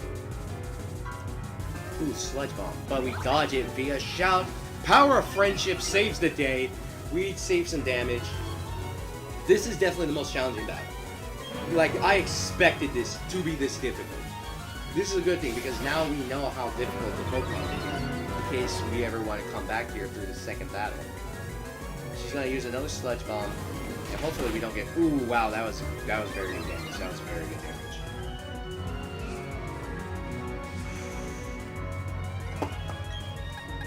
Ooh, Sludge Bomb. But we dodge it via Shout. Power of Friendship saves the day. We save some damage. This is definitely the most challenging battle. Like, I expected this to be this difficult. This is a good thing, because now we know how difficult the Pokemon is, in case we ever want to come back here through the second battle. She's going to use another Sludge Bomb, and hopefully we don't get... Ooh, wow, that was very good damage. That was very good damage.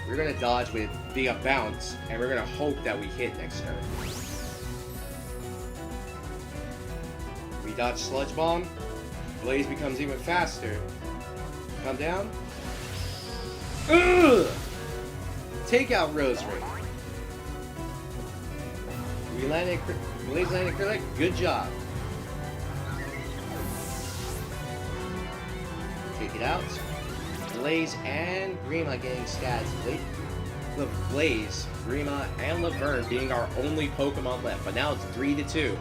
We're going to dodge with via Bounce, and we're going to hope that we hit next turn. We dodge Sludge Bomb. Blaze becomes even faster. Come down. Ugh! Take out Roserade. We landed... Blaze landed correct. Good job. Take it out. Blaze and Grima getting stats. Blaze, Grima, and Laverne being our only Pokemon left. But now it's 3-2.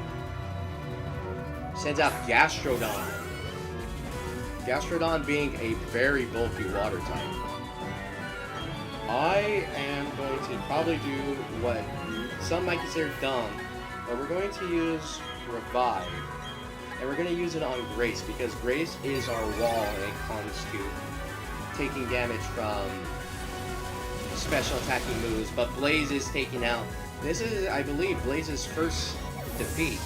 Sends out Gastrodon. Gastrodon being a very bulky water type. I am going to probably do what some might consider dumb, but we're going to use Revive. And we're going to use it on Grace, because Grace is our wall when it comes to taking damage from special attacking moves, but Blaze is taken out. This is, I believe, Blaze's first defeat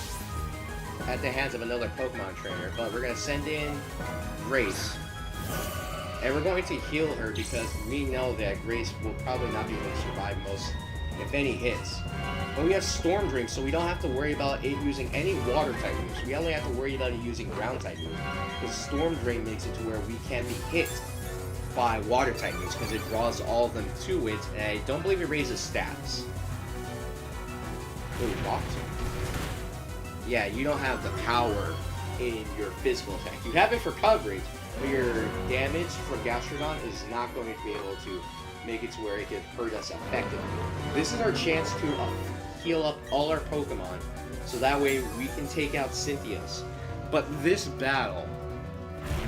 at the hands of another Pokemon trainer, but we're going to send in Grace, and we're going to heal her because we know that Grace will probably not be able to survive most, if any, hits. But we have Storm Dream, so we don't have to worry about it using any water type moves. We only have to worry about it using ground type moves, because Storm Drain makes it to where we can't be hit by water type moves because it draws all of them to it, and I don't believe it raises stats. Ooh, Rock Tomb. Yeah, you don't have the power in your physical attack. You have it for coverage, but your damage from Gastrodon is not going to be able to make it to where it can hurt us effectively. This is our chance to heal up all our Pokemon, so that way we can take out Cynthia's. But this battle,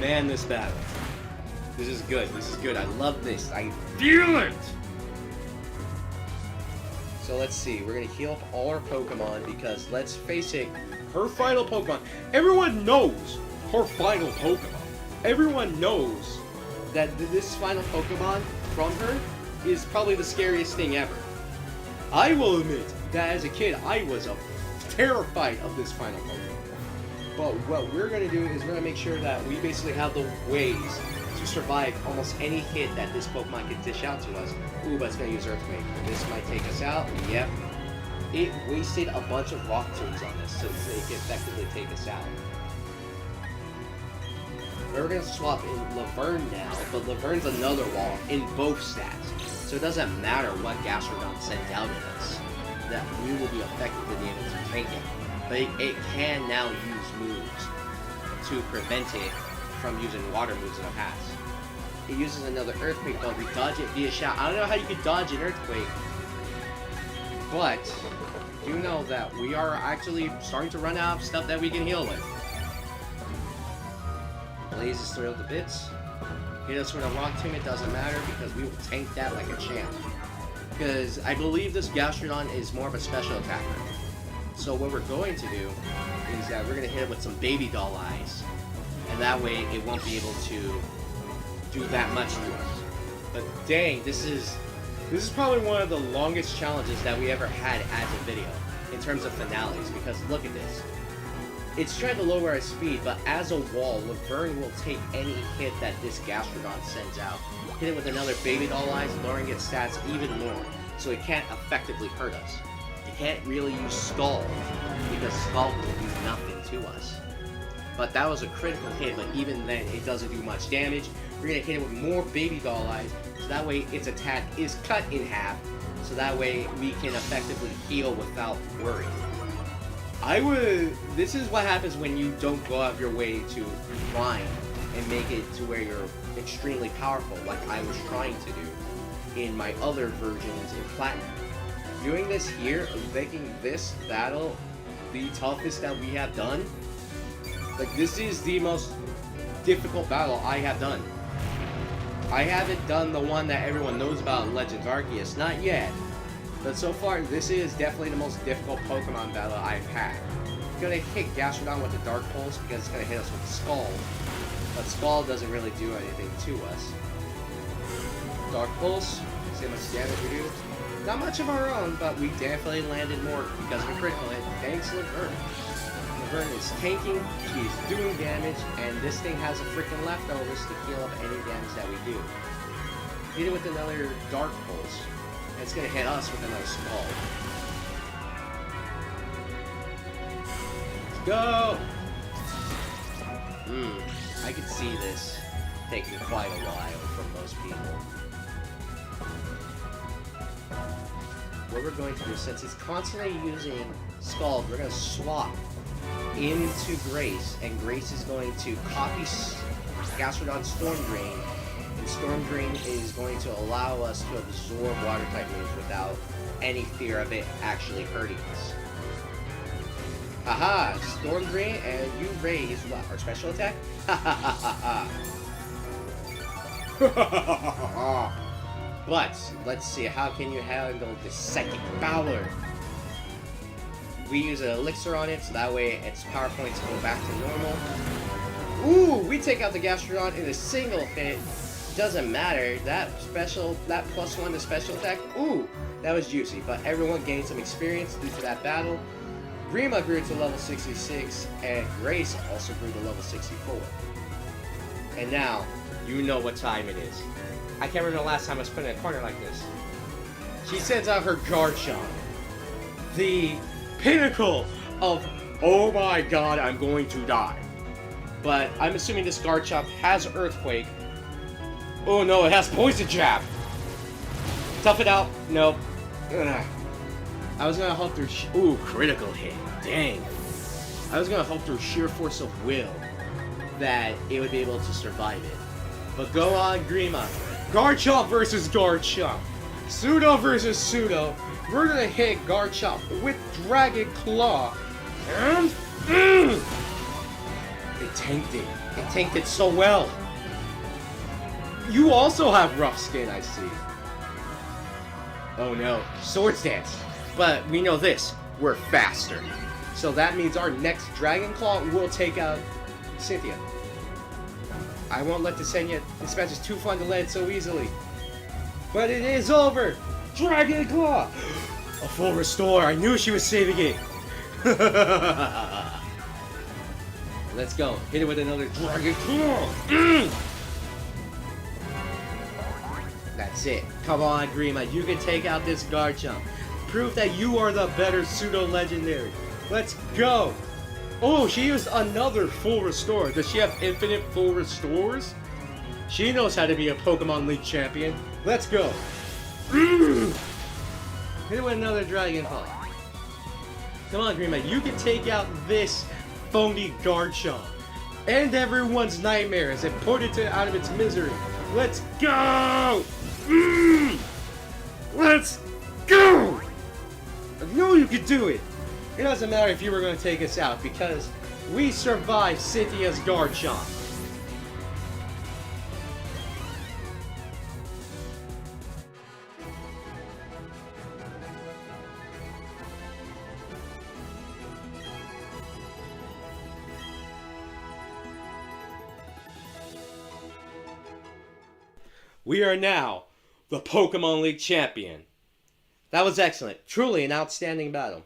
man, this battle. This is good. This is good. I love this. I feel it! So let's see. We're going to heal up all our Pokemon because, let's face it, her final Pokemon. Everyone knows her final Pokemon. Everyone knows that this final Pokemon from her is probably the scariest thing ever. I will admit that as a kid, I was terrified of this final Pokemon. But what we're going to do is we're going to make sure that we basically have the ways to survive almost any hit that this Pokemon can dish out to us. Ooh, but it's going to use Earthquake. This might take us out. Yep. It wasted a bunch of Rock Tombs on this, so it can effectively take us out. We're going to swap in Laverne now, but Laverne's another wall in both stats. So it doesn't matter what Gastrodon sends out at us, that we will be effectively able to tank it. But it can now use moves to prevent it from using water moves in the past. It uses another Earthquake, but we dodge it via Shout. I don't know how you could dodge an Earthquake, but do know that we are actually starting to run out of stuff that we can heal with. Blaze is thrilled to bits. Hit us with a Rock Tomb, it doesn't matter because we will tank that like a champ. Because I believe this Gastrodon is more of a special attacker. So what we're going to do is that we're going to hit it with some Baby Doll Eyes. And that way it won't be able to do that much to us. But dang, this is probably one of the longest challenges that we ever had as a video in terms of finales, because look at this. It's trying to lower our speed, but as a wall, Laverne will take any hit that this Gastrodon sends out. Hit it with another Baby Doll Eyes, lowering its stats even more, so it can't effectively hurt us. It can't really use Scald, because Scald will do nothing to us. But that was a critical hit, but even then, it doesn't do much damage. We're going to hit it with more Baby Doll Eyes, so that way its attack is cut in half, so that way we can effectively heal without worry. This is what happens when you don't go out of your way to grind and make it to where you're extremely powerful, like I was trying to do in my other versions in Platinum. Doing this here, making this battle the toughest that we have done, like this is the most difficult battle I have done. I haven't done the one that everyone knows about in Legends Arceus, not yet. But so far, this is definitely the most difficult Pokemon battle I've had. I'm gonna hit Gastrodon with the Dark Pulse because it's gonna hit us with Scald. But Scald doesn't really do anything to us. Dark Pulse, see how much damage we do? Not much of our own, but we definitely landed more because of a critical hit. Thanks, Laverne. Laverne is tanking, she's doing damage, and this thing has a freaking leftovers to heal up any damage that we do. Hit it with another Dark Pulse. It's gonna hit us with another Scald. Let's go! I could see this taking quite a while from most people. What we're going to do, since it's constantly using Scald, we're gonna swap into Grace, and Grace is going to copy Gastrodon's Storm Drain. Storm Drain is going to allow us to absorb water type moves without any fear of it actually hurting us. Haha! Storm Drain, and you raise what? Our special attack? But let's see, how can you handle the Psychic Power? We use an elixir on it, so that way its power points go back to normal. Ooh! We take out the Gastrodon in a single hit. Doesn't matter, that +1 to special attack, ooh, that was juicy, but everyone gained some experience due to that battle. Grima grew to level 66, and Grace also grew to level 64. And now, you know what time it is. I can't remember the last time I was put in a corner like this. She sends out her Garchomp, the pinnacle of, oh my god, I'm going to die. But I'm assuming this Garchomp has Earthquake. Oh no, it has Poison Jab! Tough it out. Nope. Ugh. I was gonna hope through ooh, critical hit. Dang. I was gonna hope through sheer force of will that it would be able to survive it. But go on, Grima. Garchomp versus Garchomp. Sinnoh versus Sinnoh. We're gonna hit Garchomp with Dragon Claw. And it tanked it. It tanked it so well. You also have rough skin, I see. Oh no, Swords Dance. But we know this, we're faster. So that means our next Dragon Claw will take out Cynthia. I won't let this end yet. This match is too fun to let so easily. But it is over! Dragon Claw! A full restore, I knew she was saving it. Let's go, hit it with another Dragon Claw! That's it. Come on, Grima, you can take out this Garchomp. Prove that you are the better pseudo-legendary. Let's go! Oh, she used another full restore. Does she have infinite full restores? She knows how to be a Pokemon League champion. Let's go! Hit it with another Dragon Claw. Come on, Grima, you can take out this phony Garchomp. End everyone's nightmares and put it out of its misery. Let's go! Let's go! I know you could do it! It doesn't matter if you were going to take us out because we survived Cynthia's Garchomp. We are now the Pokemon League champion. That was excellent. Truly an outstanding battle.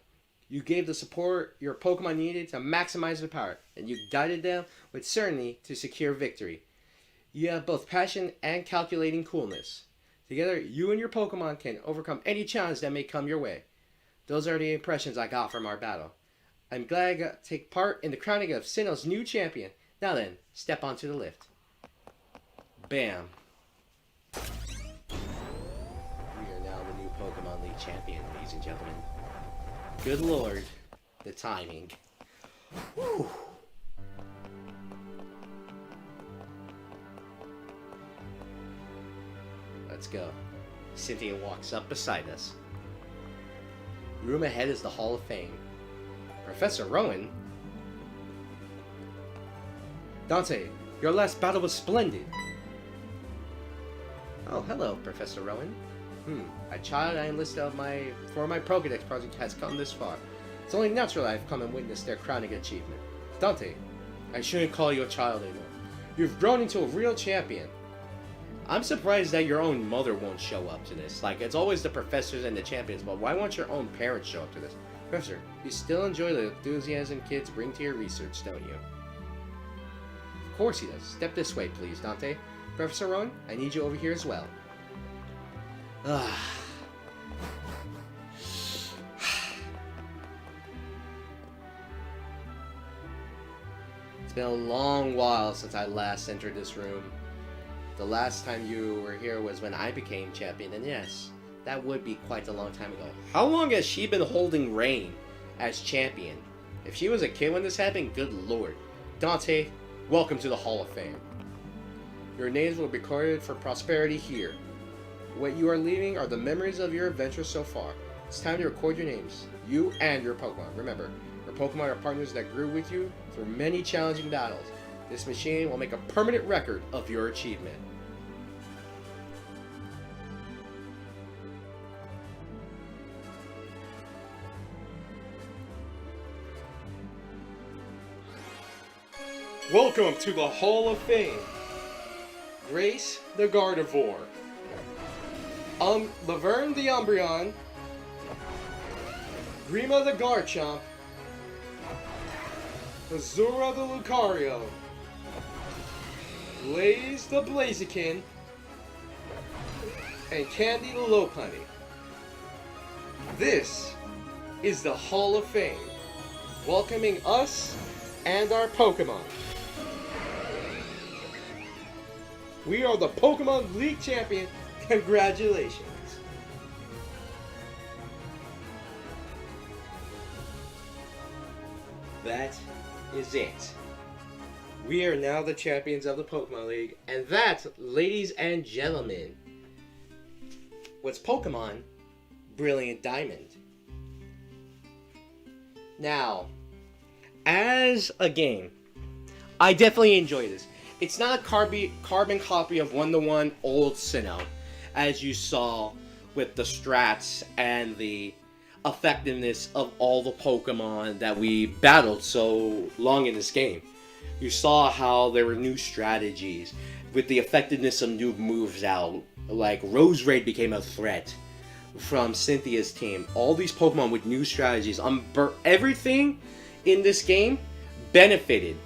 You gave the support your Pokemon needed to maximize their power, and you guided them with certainty to secure victory. You have both passion and calculating coolness. Together, you and your Pokemon can overcome any challenge that may come your way. Those are the impressions I got from our battle. I'm glad I got to take part in the crowning of Sinnoh's new champion. Now then, step onto the lift. Bam. Pokemon League champion, ladies and gentlemen. Good lord, the timing. Whew. Let's go. Cynthia walks up beside us. Room ahead is the Hall of Fame. Professor Rowan? Dante, your last battle was splendid. Oh, hello, Professor Rowan. A child I enlisted for my Pokédex project has come this far. It's only natural I've come and witnessed their crowning achievement. Dante, I shouldn't call you a child anymore. You've grown into a real champion. I'm surprised that your own mother won't show up to this. Like, it's always the professors and the champions, but why won't your own parents show up to this? Professor, you still enjoy the enthusiasm kids bring to your research, don't you? Of course he does. Step this way, please, Dante. Professor Rowan, I need you over here as well. It's been a long while since I last entered this room. The last time you were here was when I became champion, and yes, that would be quite a long time ago. How long has she been holding reign as champion? If she was a kid when this happened, good lord. Dante, welcome to the Hall of Fame. Your names will be recorded for prosperity here. What you are leaving are the memories of your adventures so far. It's time to record your names, you and your Pokemon. Remember, your Pokemon are partners that grew with you through many challenging battles. This machine will make a permanent record of your achievement. Welcome to the Hall of Fame. Grace the Gardevoir. Laverne the Umbreon, Grima the Garchomp, Azura the Lucario, Blaze the Blaziken, and Candy the Lopunny. This is the Hall of Fame, welcoming us and our Pokemon. We are the Pokemon League champion. Congratulations. that is it. We are now the champions of the Pokemon League, and that, ladies and gentlemen, was Pokemon Brilliant Diamond. Now, as a game, I definitely enjoy this. It's not a carbon copy of one-to-one old Sinnoh, as you saw with the strats and the effectiveness of all the Pokemon that we battled so long in this game. You saw how there were new strategies with the effectiveness of new moves out. Like Rose Raid became a threat from Cynthia's team. All these Pokemon with new strategies. Everything in this game benefited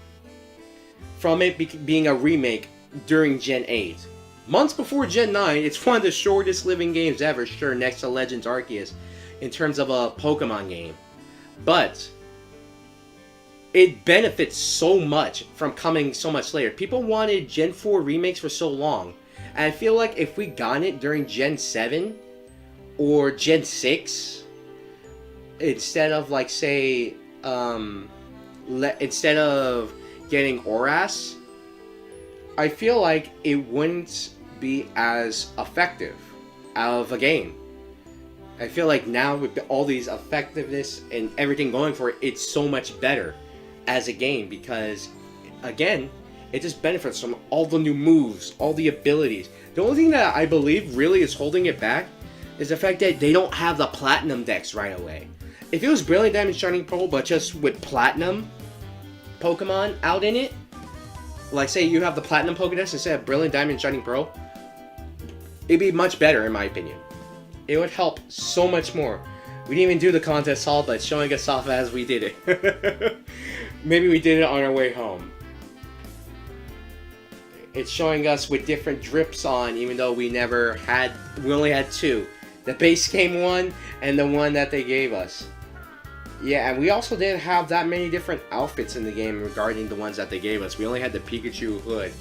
from it being a remake during Gen 8. Months before Gen 9, it's one of the shortest living games ever, sure, next to Legends Arceus, in terms of a Pokemon game. But it benefits so much from coming so much later. People wanted Gen 4 remakes for so long. And I feel like if we got it during Gen 7 or Gen 6, instead of like say, instead of getting Oras, I feel like it wouldn't be as effective out of a game. I feel like now with all these effectiveness and everything going for it, it's so much better as a game because, again, it just benefits from all the new moves, all the abilities. The only thing that I believe really is holding it back is the fact that they don't have the Platinum decks right away. If it was Brilliant Diamond Shining Pearl, but just with Platinum Pokemon out in it, like say you have the Platinum Pokédex instead of Brilliant Diamond Shining Pearl, it'd be much better in my opinion. It would help so much more. We didn't even do the contest hall, but it's showing us off as we did it. Maybe we did it on our way home. It's showing us with different drips on, even though we only had two. The base game one and the one that they gave us. Yeah, and we also didn't have that many different outfits in the game regarding the ones that they gave us. We only had the Pikachu hood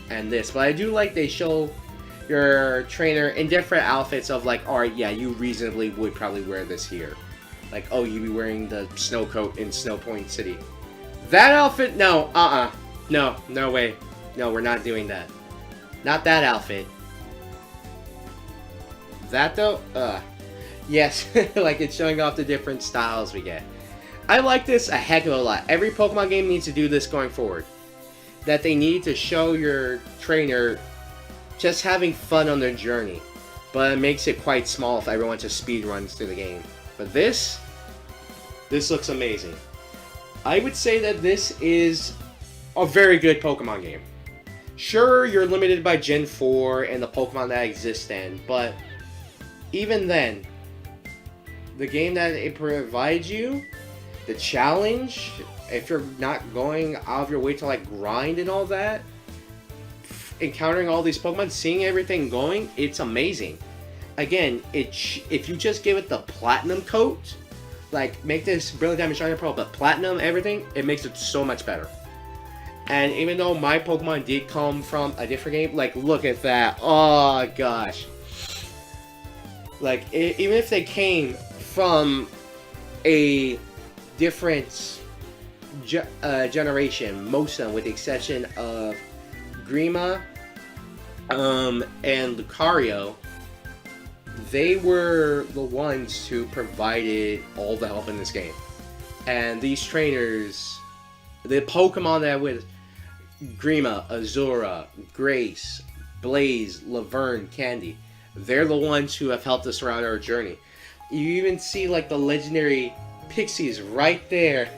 and this. But I do like they show your trainer in different outfits of like, alright, yeah, you reasonably would probably wear this here. Like, oh, you'd be wearing the snow coat in Snow Point City. That outfit? No, No, no way. No, we're not doing that. Not that outfit. That though? Yes, like it's showing off the different styles we get. I like this a heck of a lot. Every Pokemon game needs to do this going forward. That they need to show your trainer just having fun on their journey. But it makes it quite small if everyone just speed runs through the game. But this looks amazing. I would say that this is a very good Pokemon game. Sure, you're limited by Gen 4 and the Pokemon that exist then, but even then, the game that it provides you, the challenge, if you're not going out of your way to like grind and all that, encountering all these Pokemon, seeing everything going, it's amazing. Again, if you just give it the Platinum coat, like make this Brilliant Diamond Shining Pearl, but Platinum everything, it makes it so much better. And even though my Pokemon did come from a different game, like look at that, oh gosh. Like even if they came from a different generation, most of them with the exception of Grima and Lucario, they were the ones who provided all the help in this game. And these trainers, the Pokemon that with Grima, Azura, Grace, Blaze, Laverne, Candy, they're the ones who have helped us throughout our journey. You even see like the legendary Pixies right there.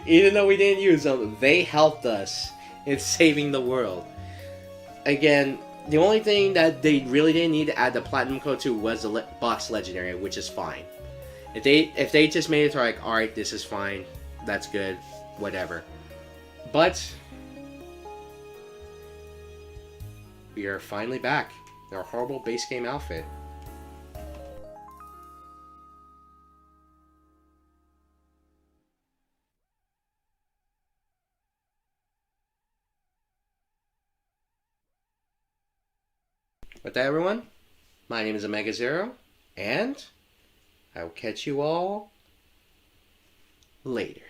Even though we didn't use them, they helped us in saving the world. Again, the only thing that they really didn't need to add the Platinum Code to was the box legendary, which is fine. If they just made it to like, alright, this is fine, that's good, whatever. But we are finally back in our horrible base game outfit. With that, everyone, my name is Omega Zero, and I will catch you all later.